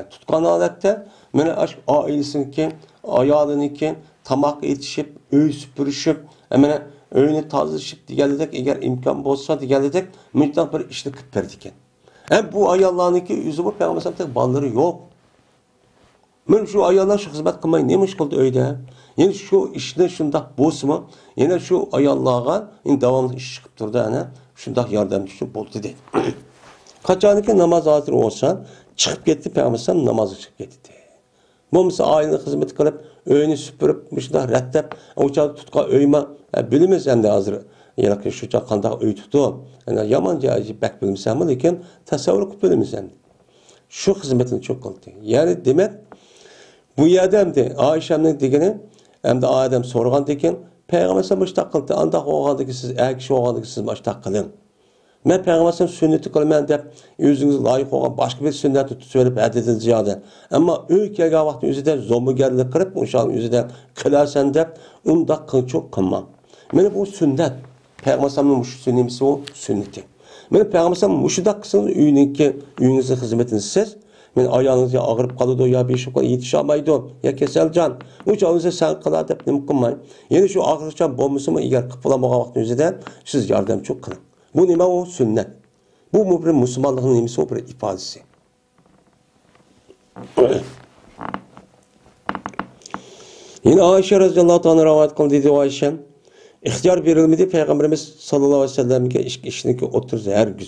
tutkan alette mene aşk ailesinki ayalınki tamak yetişip, öy süpürüşüp, hemen öyünü tazlaşıp deganidek, eğer imkan bolsa deganidek, müntaq bir işni qilib berdi ekan. Hem bu ayollarniki yüzü bu Peygamber tek balları yok. Men şu ayollar şu hizmet qilmay nima ish qildi uyda? Yani şu ishni shundaq bo'lsa, yana şu ayollarga davomli ish chiqib turdi ana, shundaq yordamchi bo'ldi dedi. Qachonki namoz hozir olsa, chiqib ketdi Peygamber namozga chiqib ketdi. Bo'lmasa oilani xizmat qilib, uyni supurib, shundaq rattab, o'choq tutqa uyma, bilamiz endi hozir. Yani şu qandaq uy tutib, ana yomon joyi bak bilmasam, lekin tasavvur qilib bilamiz endi. Şu xizmatini çok qildi. Yani demek bu yerdemdi. Ayşem'nin degeni hem de Adem sorgan ekan, Peygamber sen başta qildi. Anda olgandaki siz, kishi olgandaki siz başta qilin. Men Peygamber'in sünneti qilman deb o'zingiz loyiq olgan boshqa bir sunnatni söylep adedin ziyoda. Ammo uy kelgan vaqtning o'zida zo'migarlik qilib, o'shaning o'zida qilasan deb unda qilchoq qilma. Mana bu sunnat. Peygamber'in bu sünneti o sünneti. Men Peygamber'in mushudaq qilsin uyingizni xizmatini siz men ayağınızga ağırıp kalıdı ya bir şey yetişemaydı ya keselcan. Uçağınızda sen kılar deb nima qilmang. Yani şu ağırlıkça bo'lmasimi eğer qıplamagan vaqtingizda siz yardım çok qilin. Bu nima o sünnet. Bu bir Müslümanlığın nimasi o bir ifadesi. Yine Ayşe radıyallahu anh rivayet kıldı dedi Ayşe. İhtiyar verilmedi Peygamberimiz sallallahu aleyhi ve sellem'e işki oturdu her gün.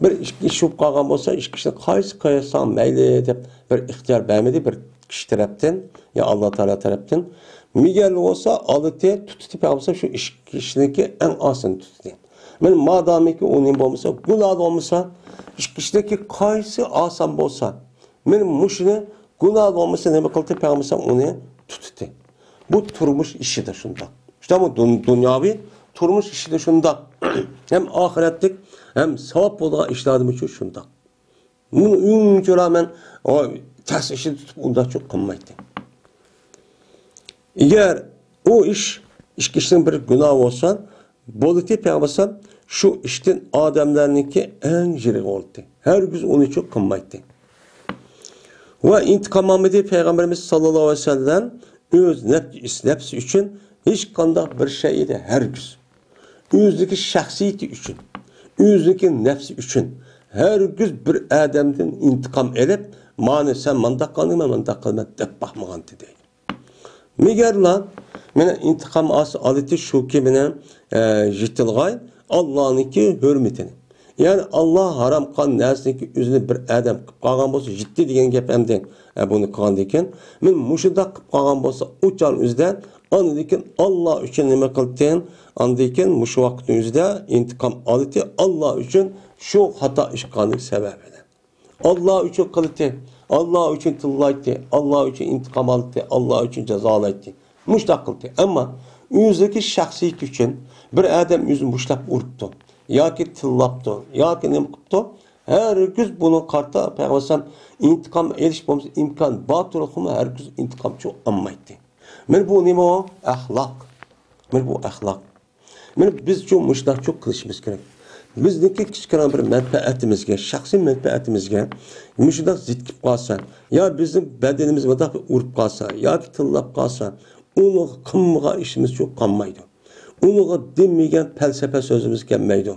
Bir ish shub qolgan bo'lsa, ish kishini qaysi qo'yasam mayli deb bir ixtiyor bermedi bir kishi tarafdan, ya Alloh taolo tarafdan. Migal bo'lsa, oldi tutib olsa shu ish kishiniki eng oson tutdi. Men madamiki uning bo'lmasa, gunoh bo'lmasa, ish kishiniki qaysi oson bo'lsa, men mushuni gunoh bo'lmasa nima qildi Peygamber uni tutdi. Bu turmush ishida shunda. İşte bu dunyoviy turmush ishida shunda. Hem ahiretlik hem savab bo'lgan ishlarim uchun shunda. Buni uncha rağmen o tas ishni tutib unda çok qilmaydi. Eğer o ish kishning bir gunoh bo'lsa, bo'ldi Peygamber şu ishdan odamlarniki eng yirik bo'ldi. Her gün onu çok qilmaydi. Ve intikam almadı Peygamberimiz sallallahu aleyhi ve sellem öz nefsi için hiç qanday bir şeydi her gün. O'zidagi shaxsiyati uchun, o'zidagi nafsi uchun har gün bir odamdan intiqom olib, "Mani sen mandaq qilma, men mandaq qilma" deb baxmagan dedi. Megarlar meni intiqom oldi shuki bilan jitilg'ay Allohniki hurmatini. Yani Allah haram qilgan narsaniki o'zini bir odam qilib qolgan bo'lsa, jiddiy degan gap hamda buni qilgan ekan. Men mushunda qilib qolgan bo'lsa, o'chan o'zida andikin Allah uchun nima qildin? Andikin mushu vaqtning o'zida intiqom oldi Allah uchun shu xato ish qilganlik sababidan. Allah uchun qildi, Allah uchun tillaydi, Allah uchun intiqom oldi, Allah uchun jazolaydi. Mushtaq qildi. Ammo o'zidagi shaxsiy uchun bir odam o'zini mushlab uribdi. Yoki tillabdi, yoki nima qilibdi? Her gün bunun karta Peygamber intikam eriş bo'lmasa imkon bor turibmi her gün intikam çok olmaydi. Men bu nima o? Ahlak. Men bu ahlak. Men biz çok mushlar çok qilishimiz kerak. Bizniki kichkina bir manfaatimizga, shaxsiy manfaatimizga mushlar zid kelib qolsa, yo bizning badanimiz vodaq urib qolsa, yoki tillab qolsa, uni qilmagan ishimiz çok qolmaydi. Unuğa dinmeyen felsefe sözümüz gelmeydi.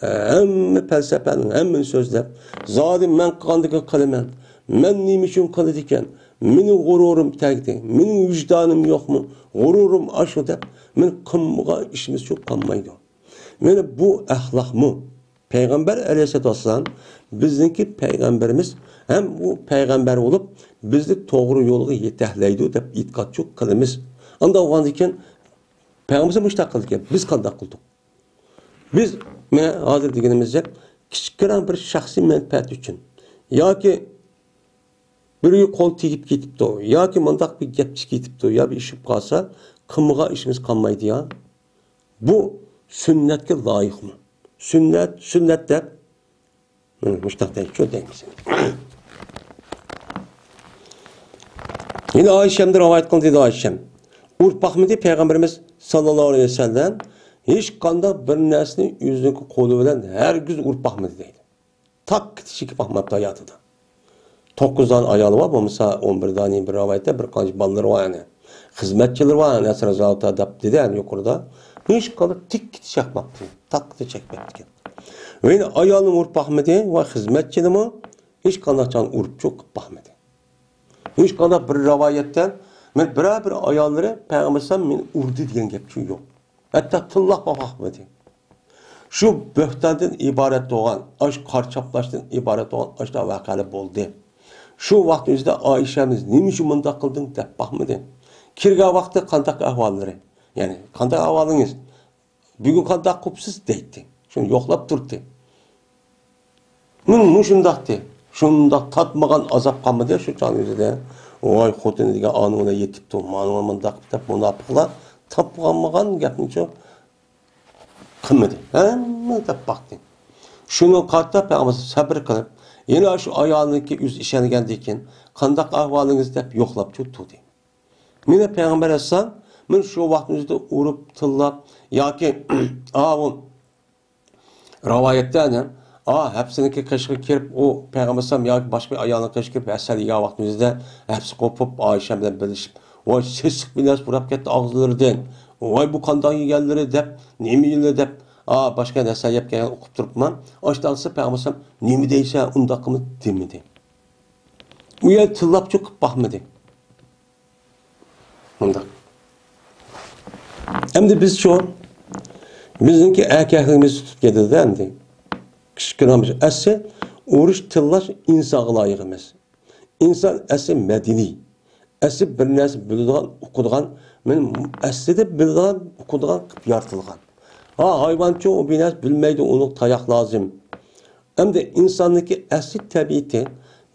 Hem felsefenin hem sözler. Zalim men qandıqı qiliman. Men nima uchun qiladigan? Mening g'ururim tagdi. Mening vicdanım yok mu? G'ururim ashu deb men qilmagan ishimiz çok qolmaydi. Mana bu ahlak mı? Peygamber Aleyhisselam bizniki peygamberimiz hem bu peygamber olup bizni to'g'ri yo'lga yetaklaydi deb e'tiqod çok qilamiz. Anda o'g'andikan Peygamberimiz mushtaq qildik. Biz qanday qildik? Biz mana hozir deganimizda kichkina bir shaxsiy manfaat uchun yoki biriga qo'l tegib ketibdi, yoki mundaq bir gap ketibdi, yo bir ish qolsa, qilmagan ishimiz qolmaydi ya. Bu sünnetga loyiqmi? Sünnet deb mushtaq deymiz. Yine Ayşem'de rivayet qildi dedi Ayşem. Urpaqmidi Peygamberimiz sallallahu aleyhi ve sellem hiç qanday bir narsani o'ziniki qo'li bilan har gün urpaqmidi deydi. Tak kitishiki baxmabdi hayotida. 9 dan ayoli var, bo'lmasa 11 dan bir rivayetda bir qancha bolalar var yani. Hizmetçiler var Nesr Zavta dedi yani yukarıda. Hiç kalıp tik çakmaktı. Takkıda çekmekti. Ve yine ayağını vurup bakmadı ve hizmetçilerimi hiç kanatçan vurup çok bakmadı. Hiç kanat bir ravayetten men bir ayağları Peygamber'den men urdu diyen gepçi yok. Hatta tıllah bakmadı. Şu böhtandan ibaret olan, aş karçaplaştan ibaret olan aşda vakalı oldu. Şu vaktimizde Ayşemiz nimişi munda kıldın dep bakmadı. Kirga vakti kandak ahvalları. Yani kandak ahvalınız. Bugün kandak kupsuz deydi. Şunu yoklap durdu. Mün şundaktı. Şunda tatmagan azap kalmadı şu canınızda. Oy xotini degan anına yetipti. Manı mında dep münafıklar tapmagan gapni çok qilmadi. Hamma deb baktı. Şunu qarta Peygamber sabr qilib, yana shu ayolniki o'z ishongandan keyin qandaq ahvolingiz deb yo'qlab turdi. Meni Peygamber alayhisalom men shu vaqtimizda urib, tillab yoki o rivoyatdan hepsiniki qishga kirib o Peygamber alayhisalom yoki boshqa ayolni qishga kirib asal yegan vaqtimizda hepsi qopib Ayşe bilan bilishib, voy sesiq bilan burab ketdi og'zlaridan. Voy bu qanday yeganlari deb, nima yili deb başka narsa yeb kelgan o'qib turibman. Oshdansa Peygamber nima deysa unda qilib demidi. U yer tillab cho'qib baxmadi. Unda. Endi biz şu bizniki erkakligimiz tutib ketdi endi. Kichkinamiz asli urush tillash insonga loyiq emas. İnsan asli madaniy. Asli bir narsa biladigan, o'qidigan, men aslida biladigan, o'qidigan qilib yaratilgan. Hayvançı o biraz bilmeydi onu tayak lazım. Hem de insandaki asli tabiati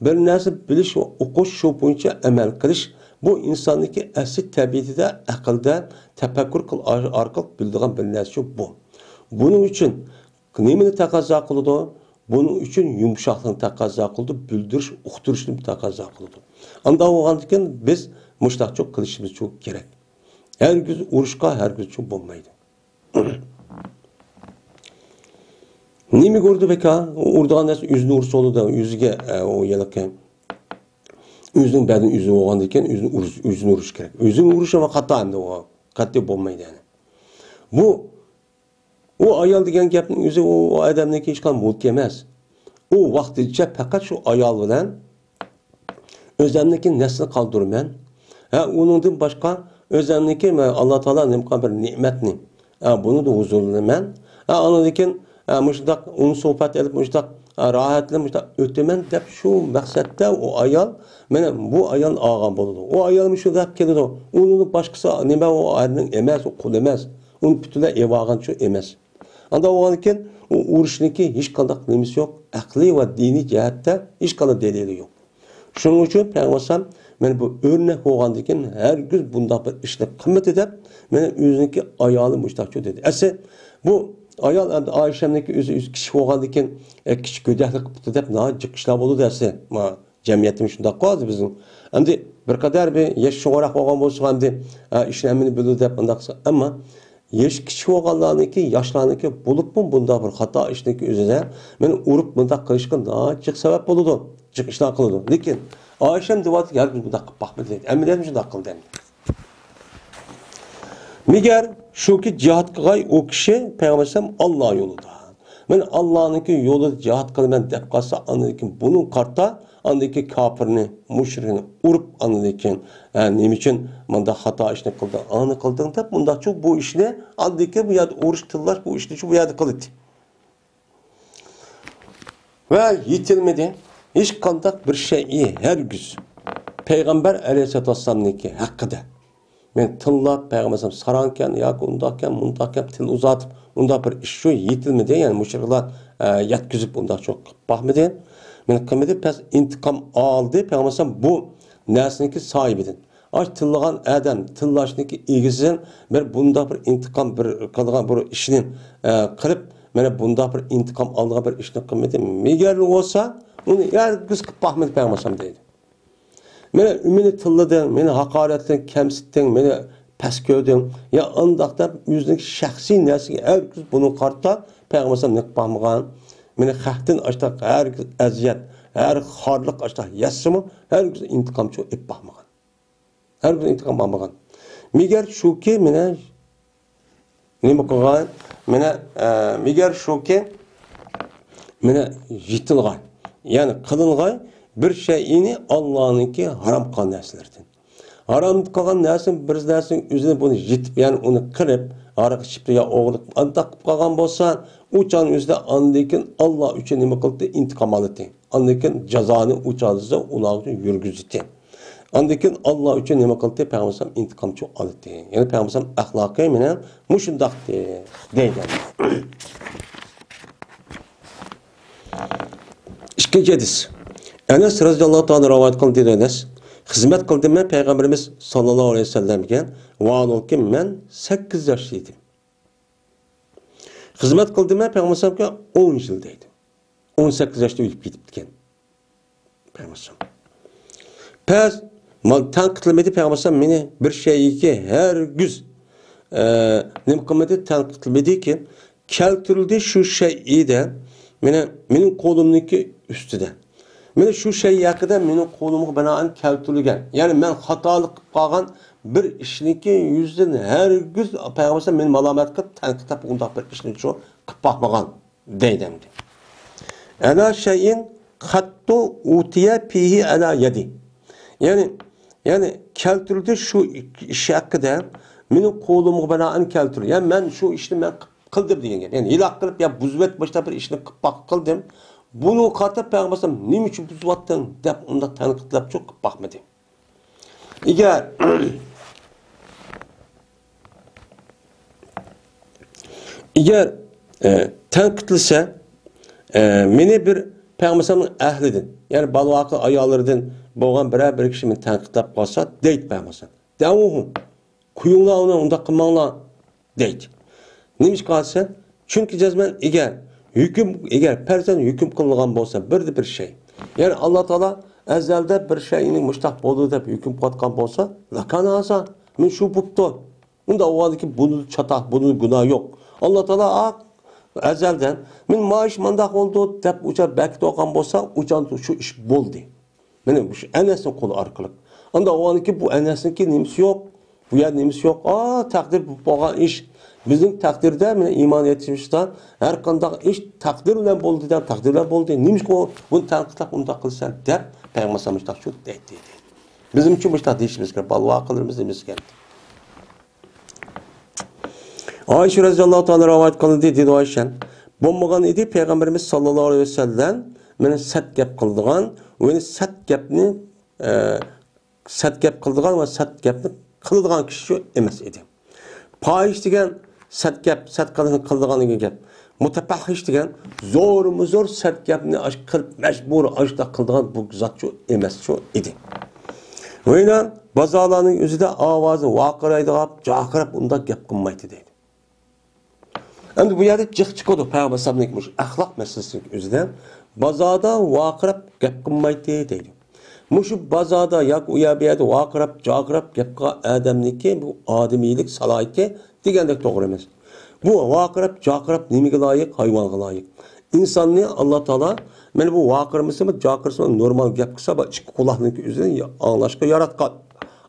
bir narsa bilish ve o'qish shu bo'yicha amal qilish bu insandaki asli tabiatida aqlda tafakkur qil orqali bildigan bir narsa bu. Buning uchun nimani taqozo qiladi? Buning uchun yumshoqlikni taqozo qildi, bildirish, uqtirishni taqozo qildi. Anda bo'lgandan biz mushtaqchoq qilishimiz çok kerak. Herkes urushqa herkes çok bo'lmaydi. Nimi gördü beka? Urduğan nasıl yüzünü ursa oldu da yüzüge o yalakken yüzünün bedeni yüzü olan diken yüzünü uruş gerek. Yüzünü uruş ama katta hem de o katta olmaydı yani. O ayal diyen gapning yüzü o adamdaki hiç kan muhtemez. O vaktice fakat şu ayal bilen özlemdeki neslini kaldırmayan. Onundan başka özlemdeki Allah Teala nimkan bir nimetni. Bunu da huzurlaman. Anladın müştak onu sohbet edip müştak rahatlı müştak ötemen dep şu maksatda o ayal mene bu ayal ağam boludu. O ayal şu dep keldi. Onun başkası nime o ayının emez o kul emez. Onun bütünle evağan şu emez. Anda o anken o uruşniki hiç kandak nemisi yok. Akli ve dini cihatte hiç kandak delili yok. Şunun için Peygamber men bu örnek olgandan her gün bunda bir işle kıymet edip mene özünki ayağını müştak şu dedi. Ese bu ayol Ayşem'deki özü kişi olgandan kişi gödəklik qıptı dep na çıkışlar oldu derse ma cemiyetimiz şunda qaldı bizim. Endi bir kadar bir yaş çoğarak olgan bolsa endi işlemini bilir dep andaqsa ama yaş kişi olganlarniki yaşlarniki bulup mu bunda bir hata işteki özüne men urup bunda qilishga na çık sebep boludu. Çıkışlar qılıdı. Lekin Ayşem divat her gün bunda qılıb baxmadı dedi. Emmiler şunda qıldı. Meğer şu ki cihat kılay o kişi Peygamber Allah yolunda. Ben Allah'ınki yolu cihat kılmen dep kalsa anladıkken bunun kartta andaki kafirini, müşrikini urup anladıkken ne için bunda hata işini kıldı, anı kıldın da bunda çok bu işini andaki bu yerde oruç tıllar bu işini şu bu yerde kıldı. Ve yitilmedi. Hiç kandak bir şeyi her gün Peygamber Aleyhisselatü Vesselam'ınki hakkıda. Men tillab Peygamberimiz saranken yoki undakken mundakken til uzatıp unda bir iş şu yetilmedi yani müşriklar yetkizip unda çok bakmadı. Men qilmadi pes intikam aldı Peygamberimiz bu narsaniki sahibidir. Aç tillagan adam tillashniki egizin bir bunda bir intikam bir qilgan bir ishni qilib mana bunda bir intikam algan bir ishni qilmadi. Megar olsa uni yargis qilib bakmadı Peygamberimiz deydi. Meni tilladın, meni hakaretledin, kemsittin, meni pes gördün. Ya andaqda yüzündeki şahsi nersiga herkes bunu qarta Peygamber ne qilmagan. Meni xahtin açtaq her aziyat, her xarlıq açtaq yassımı herkes intikamçı ep baxmagan. Herkes intikam baxmagan. Migar shuki mene nima qilgan? Mene migar shuki mene yitilgan. Yani qılınğay bir şeyini Allah'ınki haram qilgan narsalardan. Haram qilgan narsa bir narsaning o'zini buni yetib, yani uni qirib, aroq ichib ya o'g'irlik andaq qilib qolgan bo'lsa, u chon o'zida andikin Allah uchun nima qildi? Intiqom oldi. Andikin jazoni u chonda ular uchun yurgizdi. Andikin Allah uchun nima qildi? Payg'ambar intiqomchi oldi. Ya'ni payg'ambar axloqi bilan mushundaqdi deydi. İkinci hadis. Enes radhiyallohu ta'ala rivoyat qildi Enes. Xizmat qildim men Payg'ambarimiz sallallohu alayhi vasallamga. Vaolki men 8 yoshli edim. Xizmat qildim men Payg'ambarga 10 yil deydi. 18 yoshda o'lib ketibdi. Payg'ambar. Pes tanqidlamadi Payg'ambar meni bir şeyki her güz nima qilmadi, tanqidlamadi-ki, keltirildi şu şeyi de mening qo'limniki ustida. Mene şu şey haqida mening qo'limga binoan keltirilgan. Ya'ni men xatolik qilib qolgan bir ishniki yuzdan har güz payg'ambar meni malomat qilib tanqidlab undaq bir ishni shu qilib boqmagan deydi. Ana şeyin qattu utiya fihi ala yadi. Yani keltirildi şu ish haqida mening qo'limga binoan keltirilgan. Yani men şu ishni men qildim degan. Yani iloq qilib ya buzvat boshqa bir ishni qildim. Bunu qatab Payg'ambar nima uchun buzvatding deb unda tanqidlab cho'qib baxmadi. Eğer tanqidlasa meni bir Payg'ambarning ahlidan, yani balvaqi ayollardan bo'lgan bir kishi meni tanqidlab qolsa, deydi Payg'ambar. Davuhu quyinglar uni unda qilmanglar deydi. Nima ish qilsa? Chunki jazman eğer persen hüküm kılıngan bolsa bir şey. Yani Allah Teala ezelde bir şeyinin müştak olduğu da hüküm katkan bolsa, lakana asa min şu buptu. Bunda o adı ki bunu çatak, bunun günah yok. Allah Teala ezelden min maaş mandak oldu dep uca belki doğan bolsa ucan şu iş boldu. Benim şu enesin kolu arkalık. Anda o adı ki bu enesin ki nimsi yok. Bu yer nimsi yok. Takdir bu boğan iş. Bizim takdirde iman etmişler. Her kanda iş takdirle boldu der, takdirle boldu. Nimiş ko bunu tanqidlab unda qilsan deb Payg'ambar müştak şu deydi. Bizim için müştak deyişimiz kerak, balva qilimiz deyimiz kerak. Ayşe radhiyallohu ta'ala rivoyat qildi dedi Ayşe. Bo'lmagan edi Payg'ambarimiz sallallohu alayhi vasallam meni sat gap qildigan, o'ni sat gap qildigan va sat gapni qiladigan kishi shu emas edi. Payish degan sat qildigan gap. Mutafahish degan zo'r sat gapni qilib majbur ashda qildigan bu zot shu emas shu edi. O'yna bozorlarning o'zida ovozi vaqiraydigan, jaqirab unda gap qilmaydi deydi. Endi bu yerda jiq chiqadi Payg'ambar sallallohu axloq masalasining o'zida bozorda vaqirab gap qilmaydi deydi. Muşu bazada yak uyabiyada vaqirab, jaqirab gap qilgan odamniki bu odamiylik salohiyati degandek to'g'ri emas. Bu vaqirab, jaqirab nimaga loyiq? Hayvonga loyiq. İnsonni Alloh taolo mana bu vaqirmisimi, jaqirmisimi normal gap qilsa, ikki quloqniki o'zini anglashga yaratgan.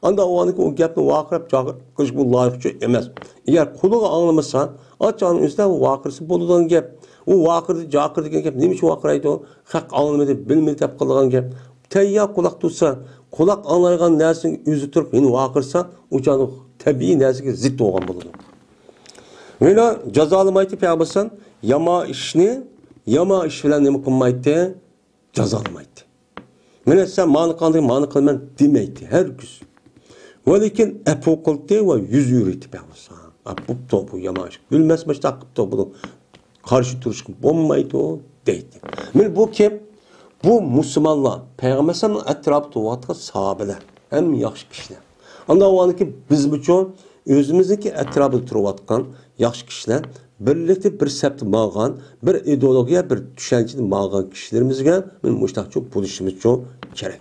Anda o'niki o gapni vaqirab, jaqirab qilish bu loyiqchi emas. Agar quloqi anglamasa, ochani o'zida vaqirsi bo'ladigan gap. U vaqirdi, jaqir degan gap nima uchun vaqiraydi? Haq anglamadi, bilmadi deb qilgan gap. Tayya kulak tutsa, kulak anlaygan nersin yüzü turup beni vakırsa, uçanı tabii nersin zıt olgan bulunur. Böyle cezalamaydı Peygamber'sen, yama iş filan ne mıkınmaydı, cezalamaydı. Böyle sen mani kılman demeydi, her güz. Velikin epu kıldı ve yüz yürüydü Peygamber'sen. Bu bu yama iş. Gülmezmiş takıp bunu karşı duruşun bombaydı o deydi. Böyle bu kim? Bu Müslümanlar, Peygamber'in etrafında olanlar sahabeler, hem yaxşı kişiler. Anda o an ki biz üçün özümüzdeki etrafında turuyotgan yaxşı kişiler, birlikte bir septi mağan, bir ideologiya, bir düşüncede mağan kişilerimizge müştakçı buluşumuz çok gerek.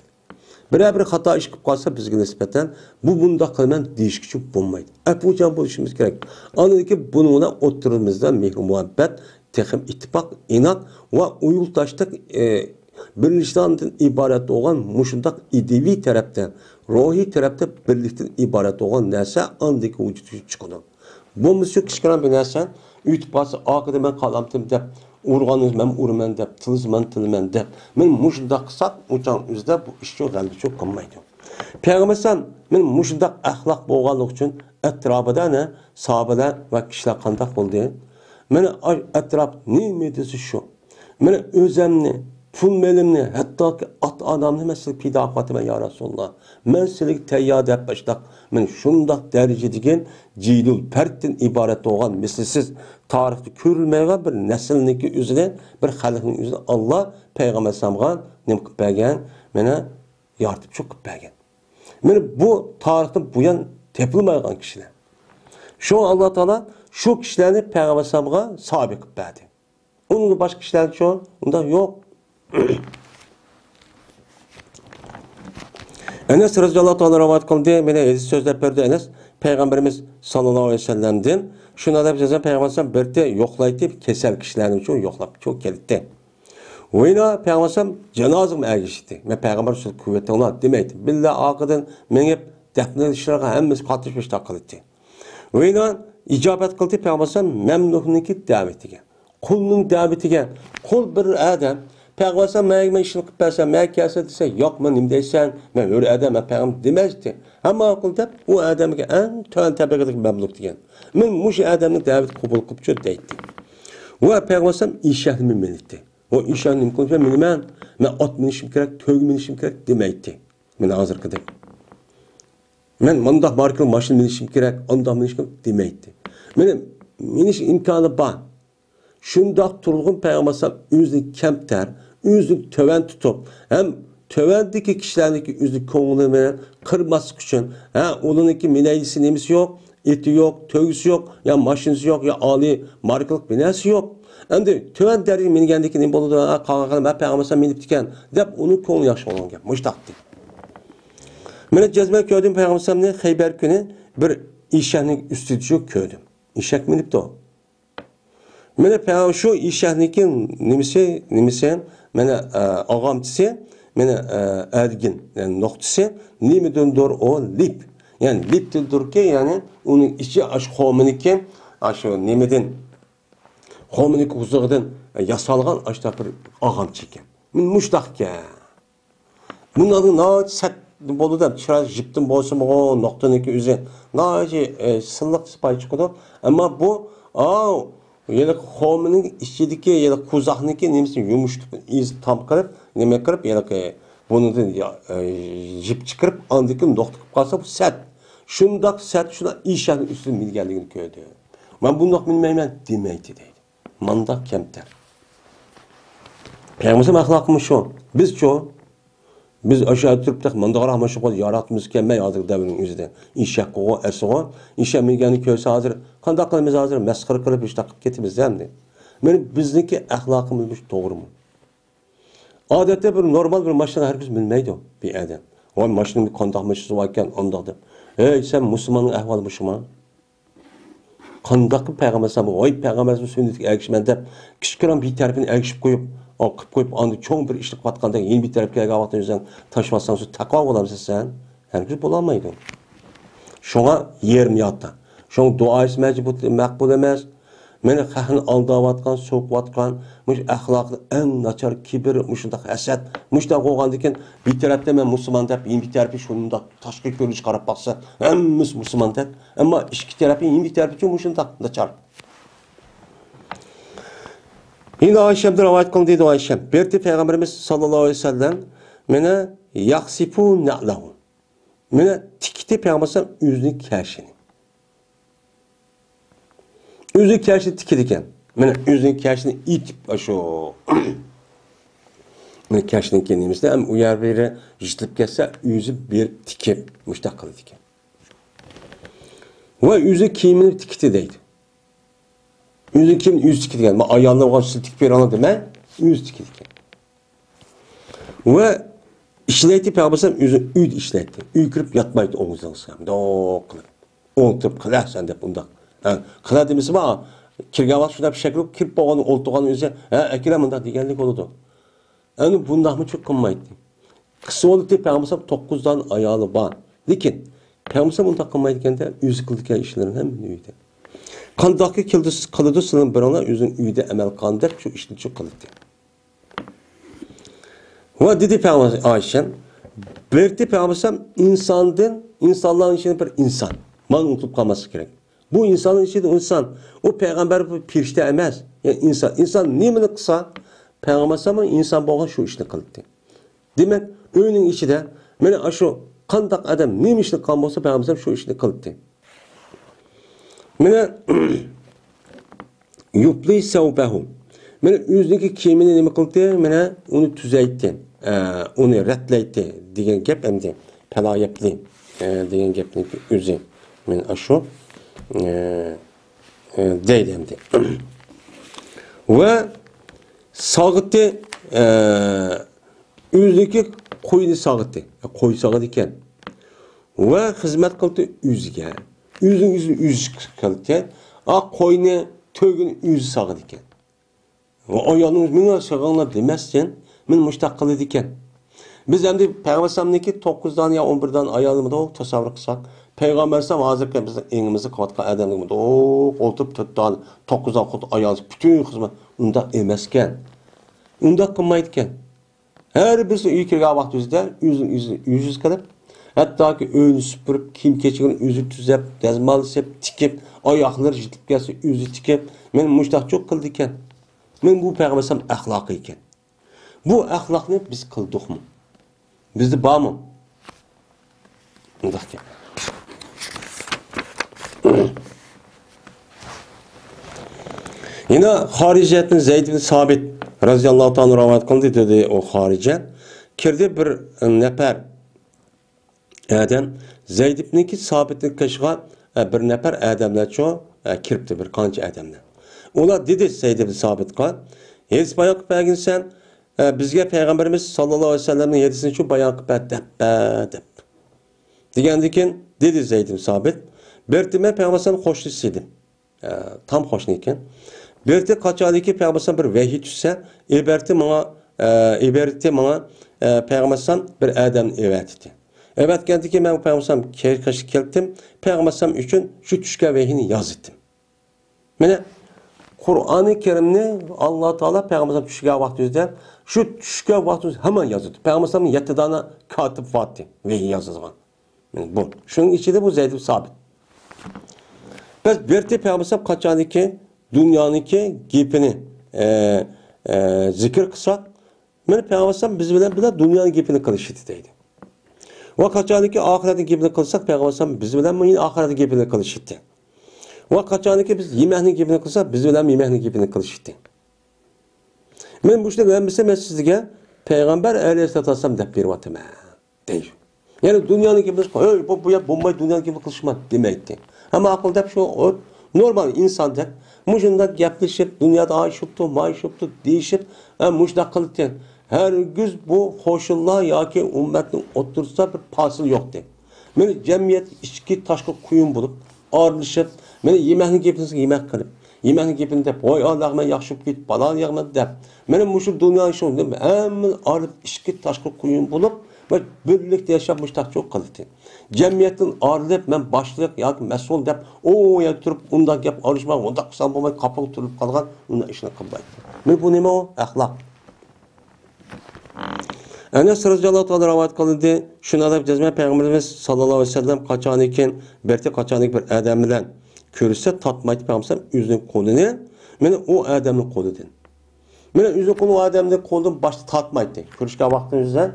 Bir hata iş qilib qolsa bizga nisbatan bu bunda qilman deyishkichi bo'lmaydi. Apujan bo'lishimiz kerak. Aniki buningdan o'tirimizda mehr muhabbat, texim ittifoq, inat va uyultashlik birlikten ibaret olan muşundak idevi taraftan, ruhi tarafta birlikten ibaret olan neyse andaki vücudu çıkıyor. Bu müzik kişilerin bir neyse, ütüp bası, akıda ben kalamtım deyip, urganız ben urmen deyip, tılız ben tılmen deyip, ben muşundak kısak, uçan üzde bu iş çok elbette çok kalmaydı. Peygamber sen, ben muşundak ahlak boğanlık için etrafıda ne, sahabeler ve kişiler kandak oldu. Mene etraf ne medesi şu. Mene özemni, pul melimni, hatta ki at adamni mesela pida fatime ya Resulullah. Men silik teyyade hep başlak. Men şundak derece digen cilul pertin ibaret olan mislisiz tarihte körülmeye bir nesilniki üzerine bir halkın üzerine Allah Peygamber samgan nem kıpegen mene yartıp çok kıpegen. Mene bu tarihte bu yan tepilmeyen kişiler. Şu Allah Teala şu kişilerini Peygamber samga sabit kıpedi. Onun başka kişiler şu onda yok. Enes radıyallahu anh rivayet kıldı. Mene sözler verdi Enes. Peygamberimiz sallallahu aleyhi ve sellem'den şuna da bize Peygamber birde yoklayıp kesel kişilerini çok yoklap çok kelitti. Oyna Peygamber cenazım ergişti. Me Peygamber şu kuvveti ona demeydi. Billahi akıdan menep defne işlerine hemimiz katışmış takıldı. Oyna icabet kıldı Peygamber memnuniki davetiga. Kulunun davetiga. Kul bir adam Peygamber men işini qilib bersam, men kelsa desa, yo'q, men nima deysan? Men o'ri odam, payg'ambar demasdi. Hamma qil deb, u odamga eng to'g'ri tabaqadagi mamluk degan. Men mush odamning da'vat qabul qilib deydi. Va payg'ambar ishakni minitdi. O ishakni nima qilsa, men ot minishim kerak, to'g minishim kerak demaydi. Men hozirgidek. Men mundaq marka mashina minishim kerak, undaq minishim demaydi. Men minish imkoni bor. Şundaq turğun Peygamber özlük kemter, özlük töven tutup, hem tövendeki kişilerdeki özlük konuğunu kırması için, onunki mineyisi nemisi yok, eti yok, tövgüsü yok, ya maşinisi yok, ya ali markalık binası yok. Hem de töven derdi minigendeki ne bolu da kalkan ben Peygamber minip diken, deyip onun konu yaxşı olan gel, müştaktı. Mene cezme köydüm Peygamber Xeyber günü bir işenin üstücü köydüm. İşek minip de o. Mene şu işahniki nimisi mene ağamçısı mene ergin yani noktası nimeden doğru o lip yani lip dildur ki yani onun içi aş hominiki aşı nimeden hominik uzağıdan yasalgan aşta bir ağamçı ki men muştaq ki bunların naç sat bolu da çıra jiptin bolsun o noktaniki üzü naci sıllık spay çıkıdı ama bu ya da hominin içindeki ya da kuzahniki nemisi yumuştuk iz tam kırıp neme kırıp ya da bunu da jip çıkarıp andaki nokta kalsa bu set şundak set şuna işanın üstüne bilgenliğini köydü. Ben bundak bilmeymen demeydi deydi. Mandak kemter. Peygamberim ahlakımız şu. Biz aşağı turupdak mandaq rahmaşı qol yaratmız kelmey hazır devrin üzüde. İşak qoğu, esiğo. İşak milgeni köyse hazır. Qandaq qilimiz hazır mesxir qilib iş taqib ketimiz demdi. Men bizniki ahlakımız doğru mu? Adette bir normal bir maşina herkes bilmeydi o bir adam. O maşının bir qandaq maşısı varken ondaq deb. Ey sen Müslümanın ahvalmışı mı? Qandaq Peygamber sallallahu aleyhi ve sellem Peygamberimiz sünnetiga ergishman deb kichikroq bir tarafini ergishib qo'yib qilib qo'yib andi cho'ng bir ishni qilayotganda yeni bir tarafga kelgan o'zing tashlasang taqvo bo'lamsan sen hargiz bo'lolmaydi. Shunga yermiyotda. Shung duois maqbul emas. Meni xahni aldayotgan, so'qiyotgan, mush axloqli eng nachar kibr, mushundaq hasad, mushtaq bo'lgandikin bir tarafda men musulmon deb, bir tarafda shundaq tashqi ko'rinish qarab baqsa, hammamiz musulmon deb, ammo ikki tarafda bir tarafda mushundaq nachar. Yine Ayşem'de rivayet kılın dedi Ayşem. Berti Peygamberimiz sallallahu aleyhi ve sellem mene yaksifu na'lahu. Mene tikti Peygamberimiz yüzünü kerşini. Yüzünü kerşini tikidiken. Mene yüzünü kerşini itip aşo. Mene kerşini kendimizde hem uyar veri jitip gelse yüzü bir tikip müştak kılıdı diken. Ve yüzü kimini tikti deydi. Yüzün kim? Yüz tikidi yani. Ayağında olan siltik bir anladım ben. Yüz tikidi yani. Ve işletti Peygamber yüzün üyd işletti. Üy kırıp yatmaydı omuzdan sıkam. Doğ kılıp. Oğutup kılah sen de bunda. Yani, kılah demesi var. Kirgavat şuna bir şekilde kirip boğanın oltuğanın üzerine. Ekirem bunda digenlik oldu. Yani bundaqmı çok qılmaydı. Qısa oldu Peyğəmbər 9 dan ayalı var. Lakin Peyğəmbər bundaq qılmaydı ekende özü qıldığı işlerin həmmini uydu. Qandaqı qılıdı sının birana özün uyda əməl qandaq şu işini çok qıldı. Ve dedi Peyğəmbər Ayşə, berdi Peyğəmbər insanların içinde bir insan. Man unutup kalması gerek. Bu insanın içinde insan. O Peyğəmbər bir pirişte emez. Yani insan. İnsan nimini kısa? Peyğəmbər ama insan boğan şu işini kıldı. Demek öyünün içi de mene şu qandaq adam neyim işini kan bolsa Peyğəmbər şu işini kıldı. Mene yupli sevbehu. Mene yüzdeki kiyimini neyimi kıldı? Mene onu tüzeytti. Onu reddleydi. Diyen gep emdi. Pelayepli. Diyen gepni yüzü. Mene şu değil emdi. Ve sağıttı yüzdeki koyunu sağıttı. Koy sağıttı iken. Ve hizmet kıldı yüzüge. Yüzün yüz kıldı. Koyunu tögün yüzü sağıttı iken. Ve ayağınız mene sağanlar demezsen men muştaq kıldı iken. Biz hem de Peyğəmbər'deki 9'dan ya 11'dan ayağımı da tasavvur kısak. Peyğəmbər hazırken biz enimizi kavatqa adamımı da oturup tuttan 9'dan ayağı bütün hizmet unda emesken. Unda kılmaydıken. Her birisi iyi kirga vaxtımızda yüz kalıp hatta ki öğünü süpürüp kim keçiğini yüzü tüzep, dezmal sep, tikip, ayakları jitip gelse yüzü tikip men muştaq çok kıldı iken. Men bu Peyğəmbər ahlakı iken. Bu ahlakını biz kıldık mı? Bizde var mı? Undaq ki. Yine haricetin Zeyd bin Sabit radıyallahu ta'ala rivayet kıldı dedi o harice. Kirdi bir nefer adam Zeyd ibn Sabit'in kaşığa bir nefer adamlar çoğu kiripti bir kanca adamlar. Ola dedi Zeyd ibn Sabit'e hiç bayan kıpagin sen bizge Peyğəmbərimiz sallallahu aleyhi ve sellem'in yedisini şu bayan kıpag dep. Digendikin dedi Zeyd ibn Sabit bertime Peyğəmbər'in hoşlusuydu. Tam hoşlu iken. Berti kaçalı ki Peyğəmbər bir vahiy düşse iberti bana Peyğəmbər bir adam evetdi. Evet geldi ki ben Peyğəmbər kerkaşı keldim. Peyğəmbər üçün şu düşke vahiyini yazdım. Mene Kur'an-ı Kerim'ni Allah Teala Peyğəmbər düşke vaxtımızda şu düşke vaxtımızda hemen yazdı. Peyğəmbər'in 7 tane katip vardı vahiy yazılgan. Yani bu. Şunun içinde bu Zeyd ibn Sabit. Biz berti Peyğəmbər kaçalı ki dünyanınki gepini zikir kısak. Men Peyğəmbər biz bilen dünyanın gepini kılışıdı deydi. Ve kaçalı ki ahiretin gepini kılsak Peyğəmbər biz bilen yine ahiretin gepini kılışıdı. Ve kaçalı ki biz yemeknin gepini kılsak biz bilen yemeknin gepini kılışıdı. Men bu işte ben sizge Peyğəmbər aleyhissalatu vesselam dep berip atım deyir. Yani dünyanın gepini bu bombayı dünyanın gepini kılışmadı demekti. Ama akılda hep şu normal insanda muşunda gepleşip dünyada ayşıptı, mayşıptı, değişip muşda kılıkken her güz bu hoşullah ya ki ümmetin otursa bir pasıl yoktu. Beni cemiyet içki taşkı kuyun bulup ağırlaşıp beni yemekini gepinizi yemek kılıp yemekini gepini oy Allah'ıma yakışıp git balan yağmadı dep. Benim muşum dünyanın şunu değil mi? Hemen ağırlıp içki taşkı kuyun bulup ve birlikte yaşamış çok kılıdı. Cemiyetin ağırlıp ben başlık ya ki mesul dep o ya turup ondan gap alışmak ondan kısan bulmayı kapı oturup kalgan ondan işine kılmaydı. Ne bu ne o? Ahlak. Enes radıyallahu ta'ala rivayet kıldı. Şuna da cezme Peygamberimiz sallallahu aleyhi ve sellem kaçan iken berti kaçan bir adam bilen görürse tatmaydı Peygamber yüzünün kolunu. Mene o adamın kolunu. Mene yüzünün kolunu o adamın kolunu başta tatmaydı. Görüşke vaxtınızda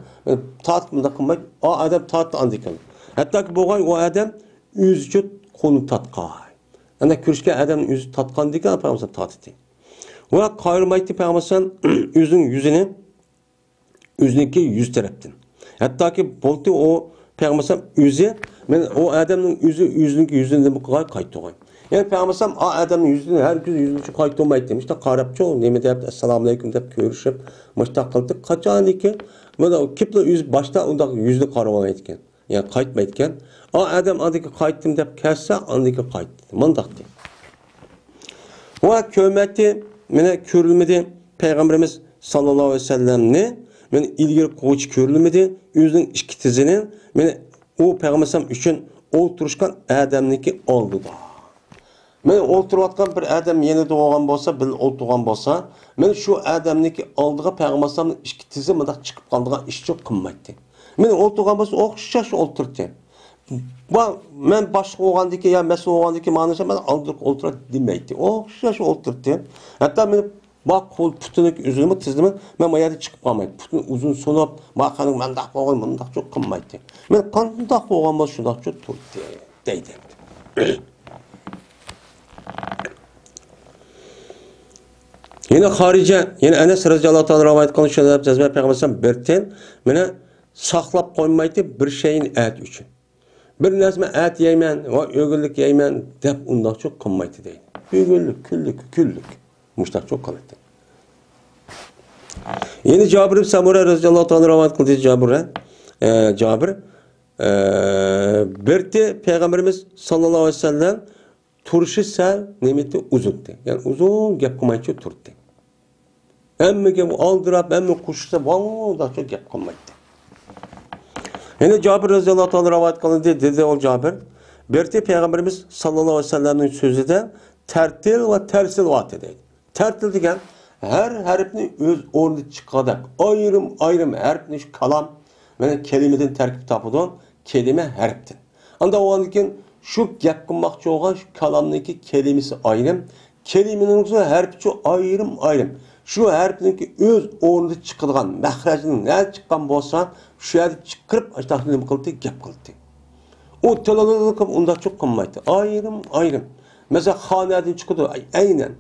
tatmında kılmaydı. O adam tatlı andiken. Hatta ki boğay o adam yüzü konu tatkay. Yani görüşke adamın yüzü tatkan diken Peygamber tatdı. Ve kayırmaydı Peygamber yüzünü yüzününki yüz taraftan. Hatta ki boltu o Peygamber yüzü men o adamın yüzününki yüzünden bu kadar kayıt olay. Yani Peygamber o adamın yüzünü her gün yüzünü kayıt olmaydı demiş. İşte karabça o neme deyip esselamu aleyküm deyip görüşüp müştak kıldık. Kaçan ki böyle kiple yüz başta onda yüzünü karamaydıken. Yani kayıtmaydıken o adam andaki kayıttım deyip kesse andaki kayıttı. Mandaktı. O kömeti mene körülmedi Peygamberimiz sallallahu aleyhi ve sellem'ni meni ilgari qo'ychi ko'rilmadi. O'zining ikki tizini meni u payg'ambar uchun o'ltirishgan odamniki oldida. Men o'ltirayotgan bir odam yanida bo'lgan bo'lsa, bil o'ltirgan bo'lsa, men shu odamniki oldiga payg'ambarning ikki tizi mundaq chiqib qoldigan ish yo'q qilmaydi. Men o'ltirgan bo'lsa, o'xshash o'ltirdi. Men boshqa bo'lgandiki ya mas'ul bo'lgandiki ma'nosi men oldiga o'ltiradi demaydi. O'xshash o'ltirdi. Hatto men bak qo'l putinik uzunmi tizdimi, men bu yerda chiqib qolmaydi. Putni uzun so'nab, maqaning mendaq bo'lgan, mundaq yo'q qilmaydi. Men qandoq bo'lgan bo'lsa shundoq turdi deydi. Yine harice, yine Enes radıyallahu anh rivayet kılmış olan Cezbe Peygamber berten, mene saklap koymaydı bir şeyin et üçün. Bir nesme et yeymen, ögüllük yeymen, dep ondan çok kılmaydı değil. Ögüllük, küllük, muştak çok kalıttı. Yine Cabir ibn Samura radıyallahu anh rivayet kıldı Cabir, berti Peygamberimiz sallallahu aleyhi ve sellem turşu sel nimeti uzundu. Yani uzun gap kılmayıcı turdu. Emme bu aldırap, emme kuşsa vallahi da çok gap kılmaydı. Yine Cabir radıyallahu anh rivayet kılındı dedi o Cabir. Berti Peygamberimiz sallallahu aleyhi ve sellem'in sözü de tertil ve tersil vaat edeydi. Tertil degen her harfini öz ordu çıkadak ayrım harfini kalam ve kelimeden terkip tapıdan kelime harftin. Anda o andikin şu gap kılmakçı olan şu kalamdaki kelimesi ayrım, kelimenin harfi ayrım. Şu harfindeki öz ordu çıkıdığan, mehrecinin ne çıkan bolsa, şu yerde çıkırıp açtağını kıldı, gap kıldı. O telalık onda çok kılmaydı. Ayrım. Mesela ha nereden çıkıdı? Aynen.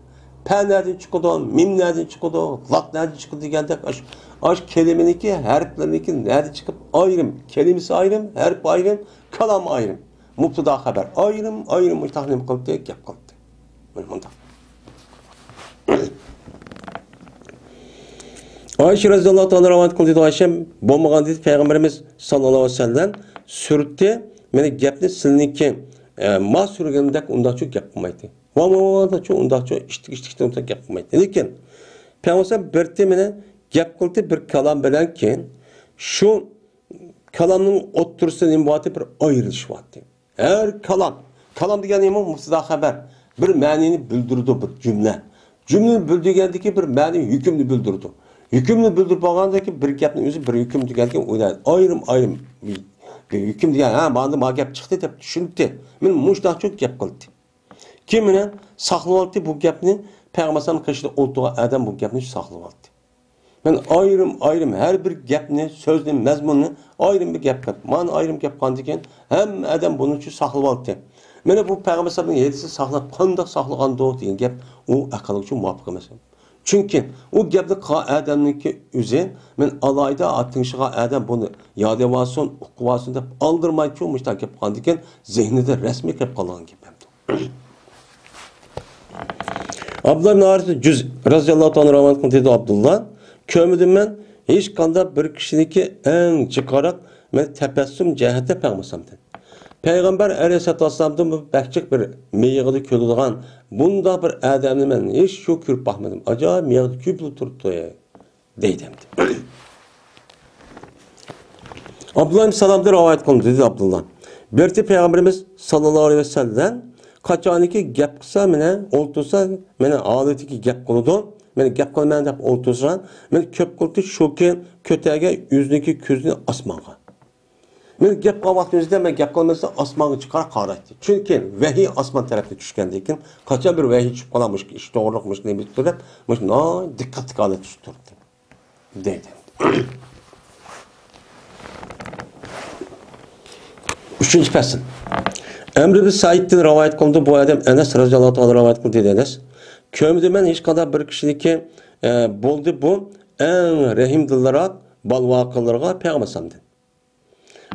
P nereden çıkıdı? Mim nereden çıkıdı? Lat nereden çıkıdı? Geldik. Aş kelimeniki, harfleriniki nerede çıkıp ayrım. Kelimesi ayrım, harf ayrım, kalam ayrım. Mubtada haber. Ayrım. Açtağını kıldı, gap kıldı. Böyle Ayşe radıyallahu anh rivayet kıldı Ayşem bolmagan dedi Peygamberimiz sallallahu aleyhi ve sellem sürtü meni gapni silniki ma sürgendek unda çok gap kılmaydı. Va çok unda çok iştik unda gap kılmaydı. Lekin Peygamber berti meni gap kıldı bir kalam bilen ki şu kalamın oturusuna imbatı bir ayrılış vardı. Her kalam degan nima mubtada haber bir ma'nini bildirdi bir cümle. Cümleni bildirgendeki bir ma'ni hükümni bildirdi. Hükümni bildirip olgandaki bir gapning o'zi bir hüküm deganki o'ylaydi. Ayrım bir hüküm degan, ha, banda gap chiqdi deb tushunibdi. Men mushtaq çok gap qildi. Kim bilan saqlab oldi bu gapni? Payg'ambarning qishida o'ltirgan odam bu gapni saqlab oldi. Men ayrım her bir gapni, so'zni, mazmunni ayrım bir gap qildi. Men ayrım gap qilgan hamma odam buning uchun saqlab oldi. Mana bu payg'ambarning yedisi saqlab qanday saqlagandi degan gap u aql uchun muvofiq emas. Çünkü o gapni adamniki o'zi men alayda atınışığa adam bunu yadevasın, uquvasın deb aldırmayı çoğumuş da gap qolgan ekan, zehnida rasmiy gap qolgan gap. Abdullah ibn Haris Cüz radıyallahu anh rivayet dedi Abdullah. Kömüdüm men hech qanday bir kishiniki eng chiqaroq men tabassum jihati payqamasam. Peygamber Aleyhisselatü Vesselam'dan bu bekçik bir meyğidi kölüdüğün bunda bir adamını ben hiç şu kürp bakmadım. Acaba meyğidi küplü turdu deydim. Abdullah ibn Salam'da rivayet kılındı dedi Abdullah. Berti Peygamberimiz sallallahu aleyhi ve sellem kaçaniki gap kısa mene oltursa mene aletiki gap kılıdı. Mene gap kılmayan dep oltursa mene köp kıldı şoki kötege yüzüneki közünü asmağa. Men gap qilmoqimizda men gap qilmasa osmonga chiqar qaraydi. Chunki vahiy osmon tarafga tushgandan keyin qachon bir vahiy chiqib qolamish, ish to'g'rilikmish deb turib, mana diqqatga olib turibdi. Deydi. 3-fasl. Emr ibn Said'dan rivoyat qildi bu odam Anas radhiyallohu anhu rivoyat qildi dedi. Ko'mdi men hech qanday bir kishiniki bo'ldi bu eng rahim dillaraq balvoqlarga payg'ambarsamdi.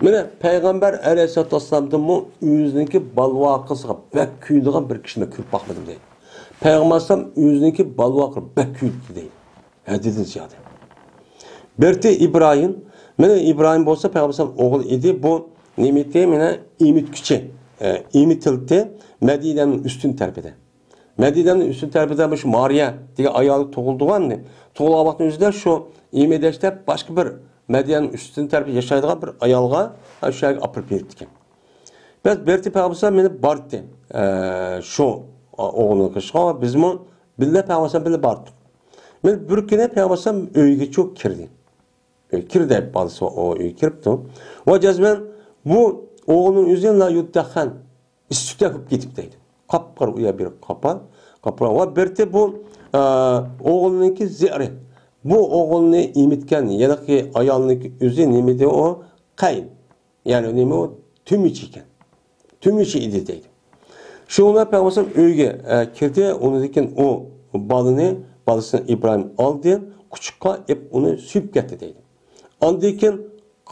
Mene Peygamber Aleyhisselatü Vesselam'dan bu yüzündeki balvaqısıga bek küydüğün bir kişine kürp bakmadım deyil. Peygamber yüzündeki balvaqı bek küydü deyil. Dedin ziyade. Berti İbrahim, mene İbrahim bolsa Peygamber oğul idi. Bu nimeti mene imitküçe, imitildi Medine'nin üstün tarafıda. Medine'nin üstün tərəfindən şu Mariya deyə ayalı toğulduğanını, toğulağın özüdə şu İmedəşdə başqa bir Medine'nin üstün tərəfi yaşaydığı bir ayalğa şu şeyə apırıb verdik. Bəs Berti Peyğəmbər məni bardı. Şu oğlunu qışqa bizim billə Peyğəmbər billə bardı. Mən bir günə Peyğəmbər öyüge çok kirdi. Kirdi bazısı o öyüge kiribdi. O cəzmən bu oğlunun üzerine yuttaxan üstü yapıp gidip deydi. Kapkar uya bir kapa. Ve Berti bu oğlununki zihri. Bu oğlunu imitken ya ki ayalınınki üzü nimidi o kayın. Yani nimi o tümüç iken. Tümüçü idi deydi. Şuna Peygamber öyge kirdi. Onu diken o balısını İbrahim aldı. Küçükka hep onu süp getti deydi. Andiken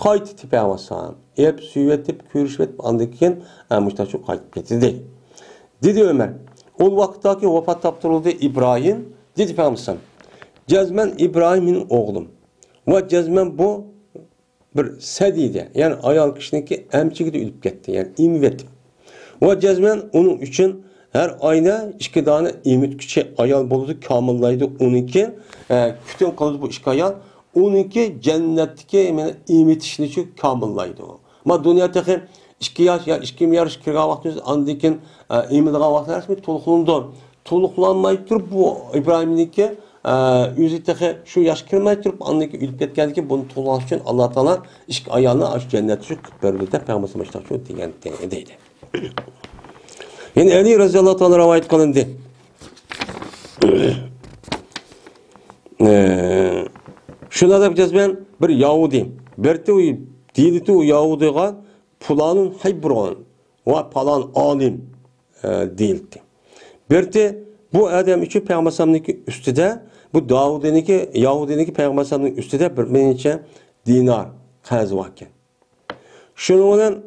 kayıt tipi Peygamber. Hep süvetip, körüşvetip andiken müştaçı kayıt getirdi. Dedi Ömer. O vakittaki vefat taptırıldı İbrahim. Dedi Peygamber. Cezmen İbrahim'in oğlum. Ve cezmen bu bir sediydi. Yani ayal kişinin emçikide ülüp gitti. Yani imvetip. O cezmen onun için her ayda 2 tane imit küçü ayal buludu, kamıllaydı. 12 kütün kılıdı bu 2 ayal. 12 cennetteki imit işini için kamıllaydı o. Ama dünyadaki 2 yaş ya 2 yaş kirga vaktiniz andikin imidga vaktlar resmi toluqlandı. Toluqlanmayıp durup bu İbrahim'deki yüzükteki şu yaş kirmeyip durup andiki ülüp ketken ki bunu toluqlamak için Allah Teala 2 ayalını aç cenneti şu bölümde Peygamber Mesih'ten diyen deydi. Yani Ali Raziyallahu Teala rivayet kılındı. Şuna da yapacağız ben bir Yahudi. Berti o diliti o Yahudi'ye pulanın Hebron ve falan alim değildi. Berti bu adam için Peygamber'in üstüde bu Davud'unki Yahudi'ninki Peygamber'in üstüde bir meniçe dinar kaz varken. Şunun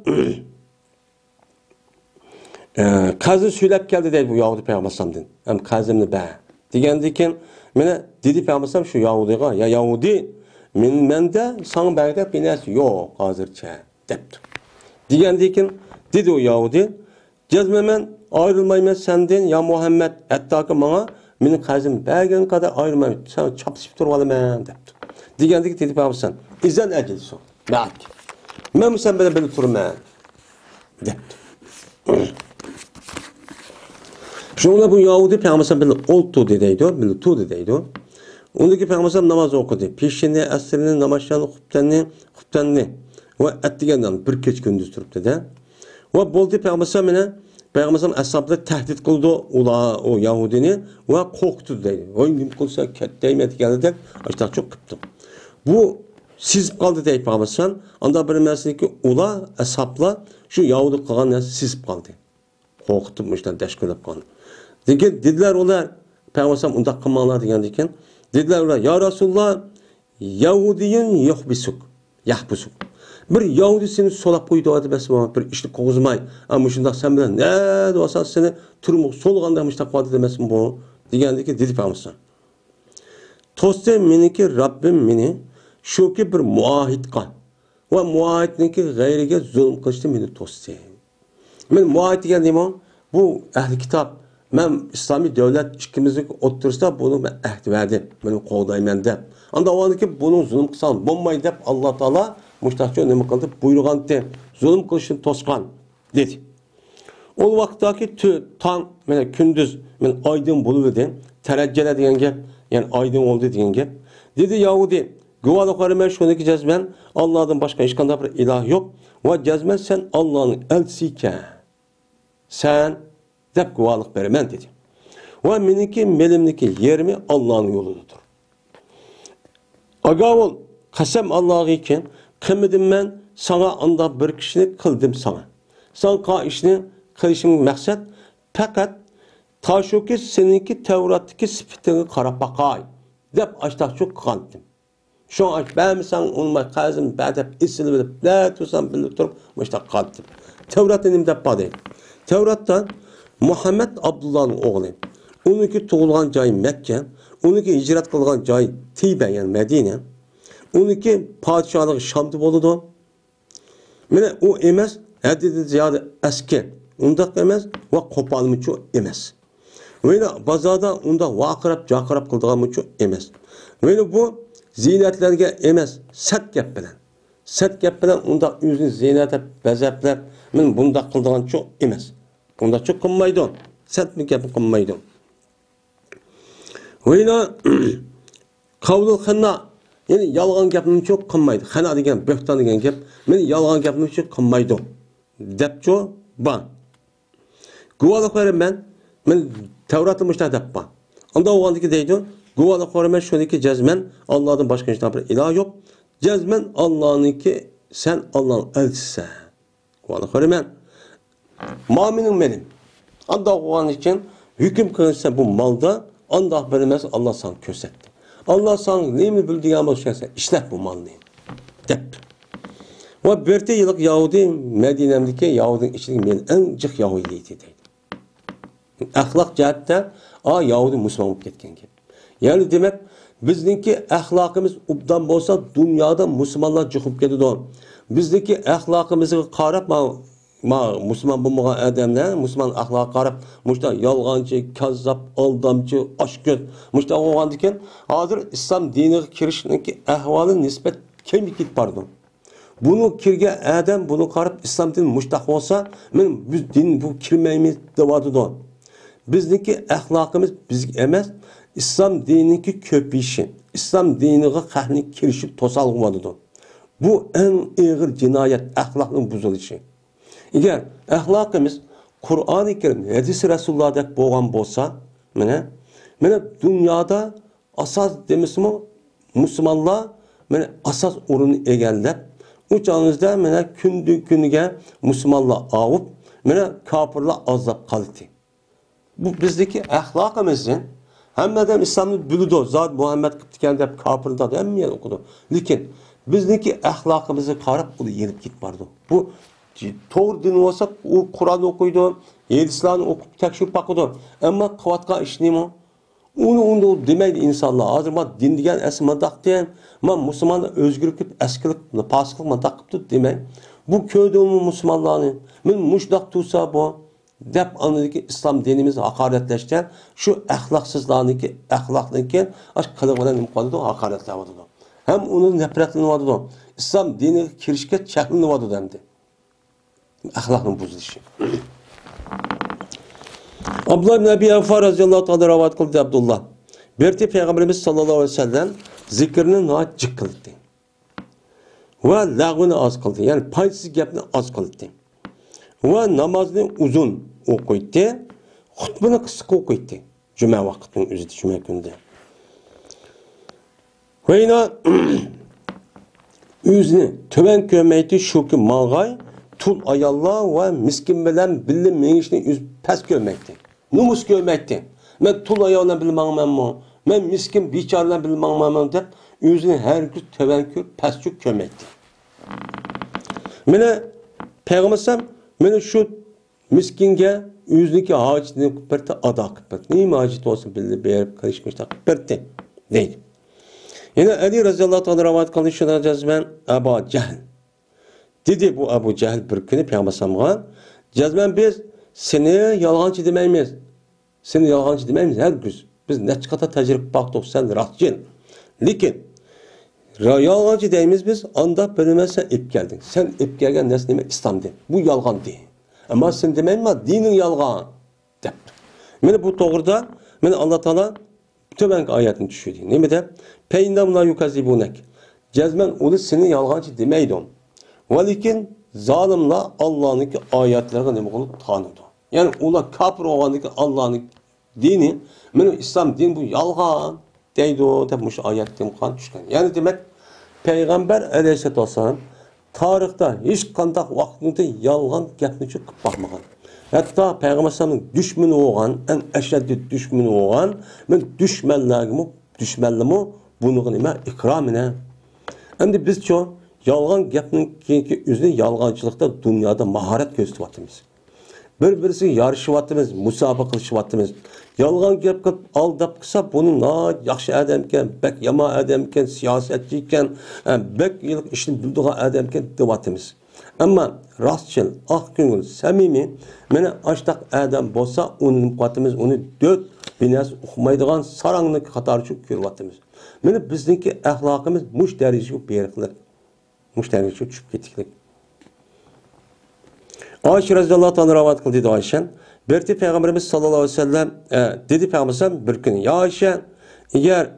kazı söylep geldi deydi bu Yahudi Peygamber'den. Hem kazımını be. Digendiyken mene dedi Peygamber şu Yahudi'ye ya Yahudi men de sana belki binesi yok hazırça depti. Digendiyken dedi o Yahudi cezmemen ayrılmayım senden ya Muhammed hatta ki bana benim kazım belgen kadar ayrılmayım sen çapsıp duralım depti. Digendik dedi Peygamber izin edilsin. Belki. Ben sen böyle turum depti. Şuna bu Yahudi Peygamber böyle oltu dediydi, böyle tu dediydi. Ondaki Peygamber namaz okudu. Peşini, esrini, namazlarını, huptanını ve ettigenden bir geç gündüz durup dedi. Ve boldu Peygamber ashabları tehdit kıldı o Yahudini ve korktu dedi. Oy mümkünse değmedi geldi de işte çok kıptım. Bu sizip kaldı deyip Peygamber. Anda bir meseleki ula ashabla şu Yahudi kalan sizip kaldı. Korkutmuşlar, deşkilip kaldı. Dediler onlar Peygamber undaq kılmalar degendiyken dediler onlar ya Resulullah Yahudiyin yahbisuk. Bir Yahudi seni solap koydu adı besma bir işni qoğuzmay. Ama şundaq sen bilen ne dosan seni turmuq solğanda müştaq qoydu demesmi bu degendiyken dedi Peygamber. Toste meniki Rabbim meni şuki bir muahid qan. Ve muahidniki gayrige zulm qilishdi meni toste. Men muahid degendiyim bu ehli kitap ben İslami devlet ikimizin oturursa bunu ben ehd verdim. Benim qoğdayman deb. Anda o ki bunun zulüm kılsan bulmayı deb Allah Teala müştahçı ne kıldı? Buyurgan de zulüm kılışın toskan dedi. O vakittaki tan gündüz aydın buluverdi. Tereccele diyen gep yani aydın oldu diyen gep. Dedi Yahudi güvalıkları men şunu diyeceğiz ben Allah'tan başka hiç kanda bir ilah yok. Ve cezmen sen Allah'ın elsike. Sen dep güvalık vermen dedi. Ve meniki melimdeki yerimi Allah'ın yoludur. Agavul kasem Allah'ı iken kımıdım ben sana anda bir kişini kıldım sana. Sana işini kılışım maksat fakat taşuki seninki Tevrat'taki sıfatını karab bakay. Dep açtak çok kandım. Şu an ben sen olma kazım badep isil bilip ne tutsam bilip durup müştak kandım. Tevrat'ın imdep badı. Tevrat'tan Muhammed Abdullah'ın oğlu. Onunki tuğulgan cayı Mekke, onunki hicret kılgan cayı Tibe yani Medine, onunki padişahlığı Şam'da boludu. Mene o emez, haddi ziyade eski, ondak emez ve kopalmışı emez. Böyle bazada onda vaqirab, jaqirab qildigan uchun emas. Böyle bu ziynatlarga emas, sat gap bilan. Sat gap bilan unda o'zini ziynatib, bazaplab, men bunda qildigan uchun emas. Bunda çok qilmaydi. Sat mi gap qilmaydi. Böyle qavlul xanna, yani yalğan gapni çok qilmaydi. Xana degan, bo'xton degan gap, men yalğan gapni çok qilmaydi. Depço ban. Guvohlik beraman, men Tevrat'ı müştah deppa. Onda oğandaki deydi, guvohlik beraman shuniki jazman Allohdan boshqa hech bir iloh yo'q. Jazman Allohniki, sen Allohning elchisi. Guvohlik beraman. Mu'minim menim. Onda oğan için hüküm kılınsa bu malda Allah vermez, Allah sana kösetdi. Allah sana neymi bildiğin başka işlet bu malını. Dep. Ve bir yıllık Yahudi Medine'deki Yahudi'nin içindeki men en cık Yahudiydi deydi. Ahlak cihette Yahudi Müslüman olup ketken gibi. Yani demek bizdeki ahlakımız ubdan olsa dünyada Müslümanlar çıkıp gidiyor. Bizdeki ahlakımızı qarab Müslüman bulmagan adamlar, Müslüman ahlakı qarab, muşta yalgancı, kazzap, aldamcı, aşkör, muşta oğan diken, hazır İslam dinine kirişindeki ahvalı nispet kemik git pardon. Bunu kirge adam, bunu qarab İslam dini muştaq olsa, men biz din bu kirmeyimiz devadı da. Bizdeki ahlakımız biz emas, İslam diniki köpişi, İslam dinine qahni kirişip tosalgımadı da. Bu en ağır cinayet, ahlakın buzuluşu. Eğer ahlakımız Kur'an-ı Kerim, hadis-i Resulullah'da boğan bolsa, mene dünyada asas demisimi Müslümanlar asas urunu egellep, uçağınızda kündü Müslümanlar avup, kafirler azap kalıtı. Bu bizdeki ahlakımızın hemmeden İslam'ı bülüdü. Zat Muhammed kendi hep kafirler de hem okudu. Lakin bizdeki ahlakımızı qarab onu yenip gitmardı. Bu doğru din olsa o Kur'an okuydu, Yedislan'ı okup tekşif bakıdı. Ama kıvatka işlemi onu demeydi insanlar. Hazır din diyen esmadak diyen, Müslümanlar özgürlük, eskilik, pasıklık madakıptı demeyin. Bu köyde Müslümanların, men muşdak tutsa bu, dep anladaki İslam dinimizi hakaretleştiren, şu ahlaksızlarındaki, ahlaklıyken, kılıklarına nimkalıdı, hakaretler vardı. Hem onun nefretliğini vardı. İslam dini kirişke çeklini vardı demdi. Ahlakın bozuluşu. Abdullah bin Ebi Evfa radıyallahu ta'ala ravat kıldı Abdullah. Berti Peygamberimiz sallallahu aleyhi ve sellem zikrini naat cık kıldı. Ve lağvını az kıldı. Yani paysız gapni az kıldı. Ve namazını uzun okuydu. Hutbını kısık okuydu. Cuma vakitinin özüdü, cuma günde. Ve yine yüzünü töven kömeydi şu ki malgay tul ayallah ve miskin bilen bilim menişini yüz pes görmekti. Numus görmekti. Ben tul ayallah bilmem mi? Ben miskin biçarla bilmem mi? Deyip yüzünü her gün tevekkül pesçük görmekti. Mene Peygambersem mene şu miskinge yüzündeki hacetini kıpırtı ada kıpırtı. Neyim hacet olsun bildi beğerip karışmışlar kıpırtı. Değil. Yine Ali Razıyallahu anh ravat kıldı şuna cazmen Ebu Cehl. Dedi bu Ebu Cehl bir günü Peygamber'e cazmen biz seni yalancı demeyimiz. Seni yalancı demeyimiz her gün. Biz ne çıkata tecrübe baktık sen rahatçın. Lakin yalancı deyimiz biz anda bölümezsen ip geldin. Sen ip gelgen nesne demek İslam değil. Bu yalgan değil. Ama sen demeyin mi dinin yalgan. Dep. Mene bu doğruda mene Allah Teala töbenki ayetini düşürdü. Ne mi de? Peynamla yukazibunek. Cezmen onu seni yalgancı demeydi on. Velikin zalimla Allah'ın ayetlerine ne olup tanıdı. Yani ona kafir olanındaki Allah'ın dini, benim İslam dini bu yalgan deydi o demiş ayetten kan düşken. Yani demek Peygamber aleyhisselatü vesselam tarihte hiç kandak vaktinde yalgan gapni çıkıp bakmagan. Hatta Peygamber Aleyhisselam'ın düşmanı olan, en eşeddi düşmanı olan, ben düşmanlığımı bunu nime ikramine. Hem biz çoğu yalgan gapning keyinki üzeri yalgancılıkta dünyada maharet gösteriyatimiz. Bir-birisi yarışıyatimiz, musabaqa qilishiyatimiz. Yalgan gap qilib aldab qilsa bunu yaxshi adam ekan, bek yomon adam ekan, siyosatchi ekan, bek ishni bildigan adam ekan deyapmiz. Ama rastçıl, ak köngül, samimi, mene açtaq adam bolsa, onun qatımız onu 4 binas uqmaydigan saranglık qatarçı körvatımız. Mene bizdeki ahlakımız muş derecesi beriqlik. Muş derecesi düşüp ketiklik. Ayşe radhiyallahu ta'ala ravat qildi dedi Ayşe. Berti Peygamberimiz sallallahu aleyhi ve sellem dedi Peygamberimiz bir gün ya Ayşe eğer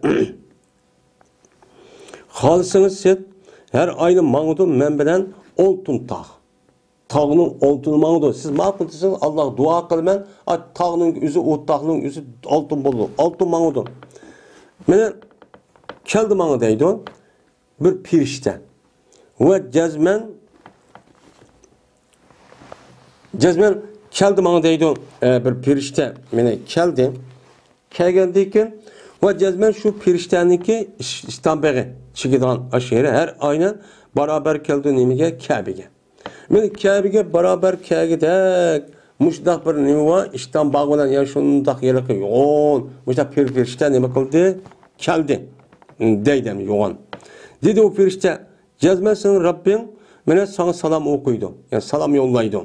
xalısınız siz her ayın mağdum men bilen oltun tağ. Tağının oltunu mağdum. Siz mağdumsunuz Allah dua qilman tağının yüzü o tağının yüzü altın boldu. Altın mağdum. Mene keldi mağa deydi o bir pirişte. Ve cezmen keldi mağa deydi o bir pirişte. Mene keldi. Kelgendiyken ve cezmen şu pirişteniki İstanbul'a çıkıdan aşağıya her aynen beraber keldi nimige Kabe'ge. Mene Kabe'ge beraber Kabe'de muşdak bir nimi var İstanbul'dan yani şundak yerlike yoğun. Muşdak pirişte nime kıldı? Keldi. Deydem yoğun. Dedi o pirişte cezmen senin Rabbin mene sana salam okuydu. Yani salam yollaydı.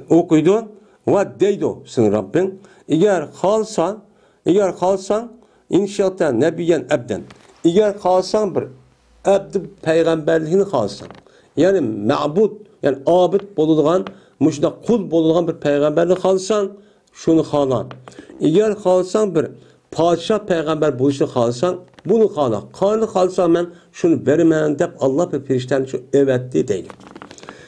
Okuydu. Ve deydi senin Rabbin. Eğer kalsan inşallah nebiyen ebden. Eğer kalsan bir ebdi peygamberliğini kalsan. Yani ma'bud, yani abid bolulgan, müşde kul bolulgan bir peygamberliğini kalsan, şunu kalan. Eğer kalsan bir padişah peygamber buluşunu kalsan, bunu kalan. Kanı kalsan ben şunu vermem deyip Allah bir perişten şu evetti deydi.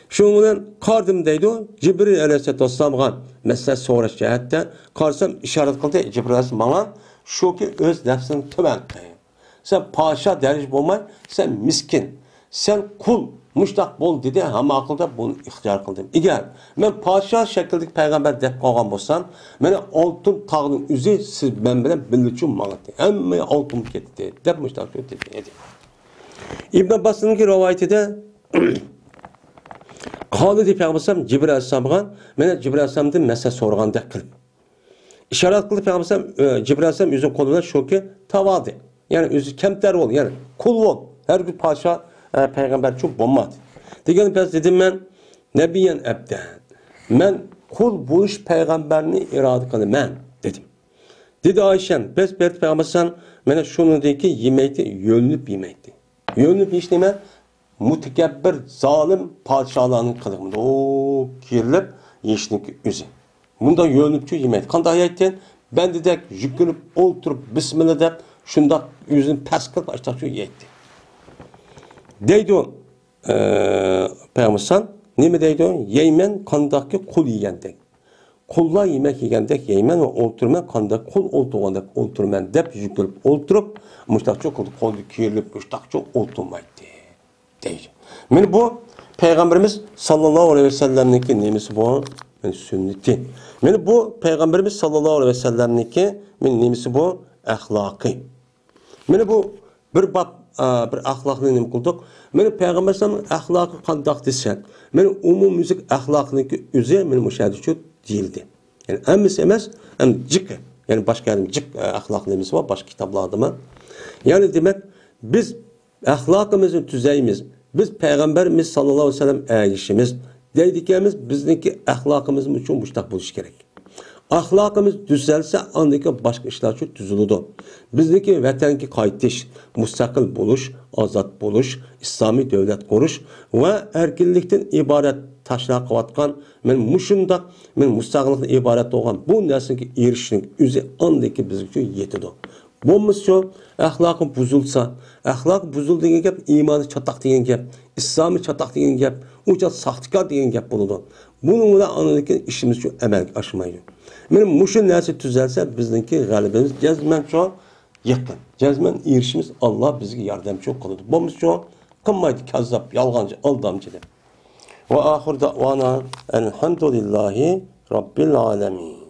Şunun kardım deydi o Cibril aleyhisselatü vesselam'a mesela sonra cihette karsam işaret kıldı Cibril aleyhisselam bana şu ki öz nefsini tümen. Sen paşa derviş olmay, sen miskin, sen kul, müştak bol dedi ama akılda bunu ihtiyar kıldım. Eğer ben paşa şekildeki peygamber deyip kalgan bolsam, mene altın tağının üzü siz ben bilen bildiçim bana dedi. Ama altın gitti deyip müştak şu dedi. İbn Abbas'ın ki rivayetinde Qalı deyip Peygamber Cibril Aleyhisselam'a mene Cibril Aleyhisselam'dan mesele sorğanda qilib. İşaret qilib Peygamber Cibril Aleyhisselam yüzü koluna şu ki tavadı. Yani yüzü kemter ol, yani kul ol. Her bir paşa peygamber çok bombadı. Degen pes dedim ben nebiyen ebden. Men kul buluş peygamberini irade qildim men dedim. Dedi Ayşen pes berdi Peygamber mene şunu deyki yemekti, yönlüp yemekti. Yönlüp iş neme? Mütekebbir, zalim padişahlarının kılığında o kirilip yeşnik üzü. Bunda yönlüpçü yemek. Kanday ayetken ben dedek yükünüp oturup bismillah deyip şunda yüzünü pes kılıp açtak şu yetti. Deydi o Peygamber ne deydi o? Yeymen kandaki kul yiyendek. Kullar yemek yiyendek yeymen ve oturmen kandaki kul oturgandek oturmen deyip yükünüp oturup müştak çok oldu. Kolu kirilip müştak çok oturmaydı. Değil. Yani bu Peygamberimiz sallallahu aleyhi ve sellem'ninki nemisi bu yani sünneti. Yani bu Peygamberimiz sallallahu aleyhi ve sellem'ninki nemisi bu ahlakı. Yani bu bir bab bir ahlakını nem kıldık. Yani Peygamber sallallahu ahlakı kandak desen. Yani umum müzik ahlakınınki üzü yani müşahede değildi. Yani emez hem cık yani başka yani cık ahlak nemisi var başka kitaplarda mı? Yani demek biz ahlakımızı düzeyimiz, biz Peygamberimiz sallallahu aleyhi ve sellem ayişimiz, deydiklerimiz bizdeki ahlakımız için müştak buluş gerek. Ahlakımız düzelse andaki başka işler çok düzülüdü. Bizdeki vatanki qaytiş, müstakil buluş, azat buluş, İslami devlet kuruş ve erkinlikten ibaret taşlar qavatkan, men muşundak, men müstakillikten ibaret olan bu nesinki erişlik üzü andaki bizdeki yetidi. Bomuz şu, ahlakın buzulsa, ahlak buzul degen gap, imanı çatak degen gap, İslami çatak degen gap, uçat sahtikar degen gap buludu. Bunun da anladaki işimiz şu emel aşmaydı. Benim muşun nesi düzelse bizdeki galibimiz cezmen şu yakın. Cezmen erişimiz Allah bizi yardımcı kıldı. Bomuz şu, kımmaydı kazzap, yalgancı, aldamcı de. Ve ahir da'vana elhamdülillahi Rabbil alemin.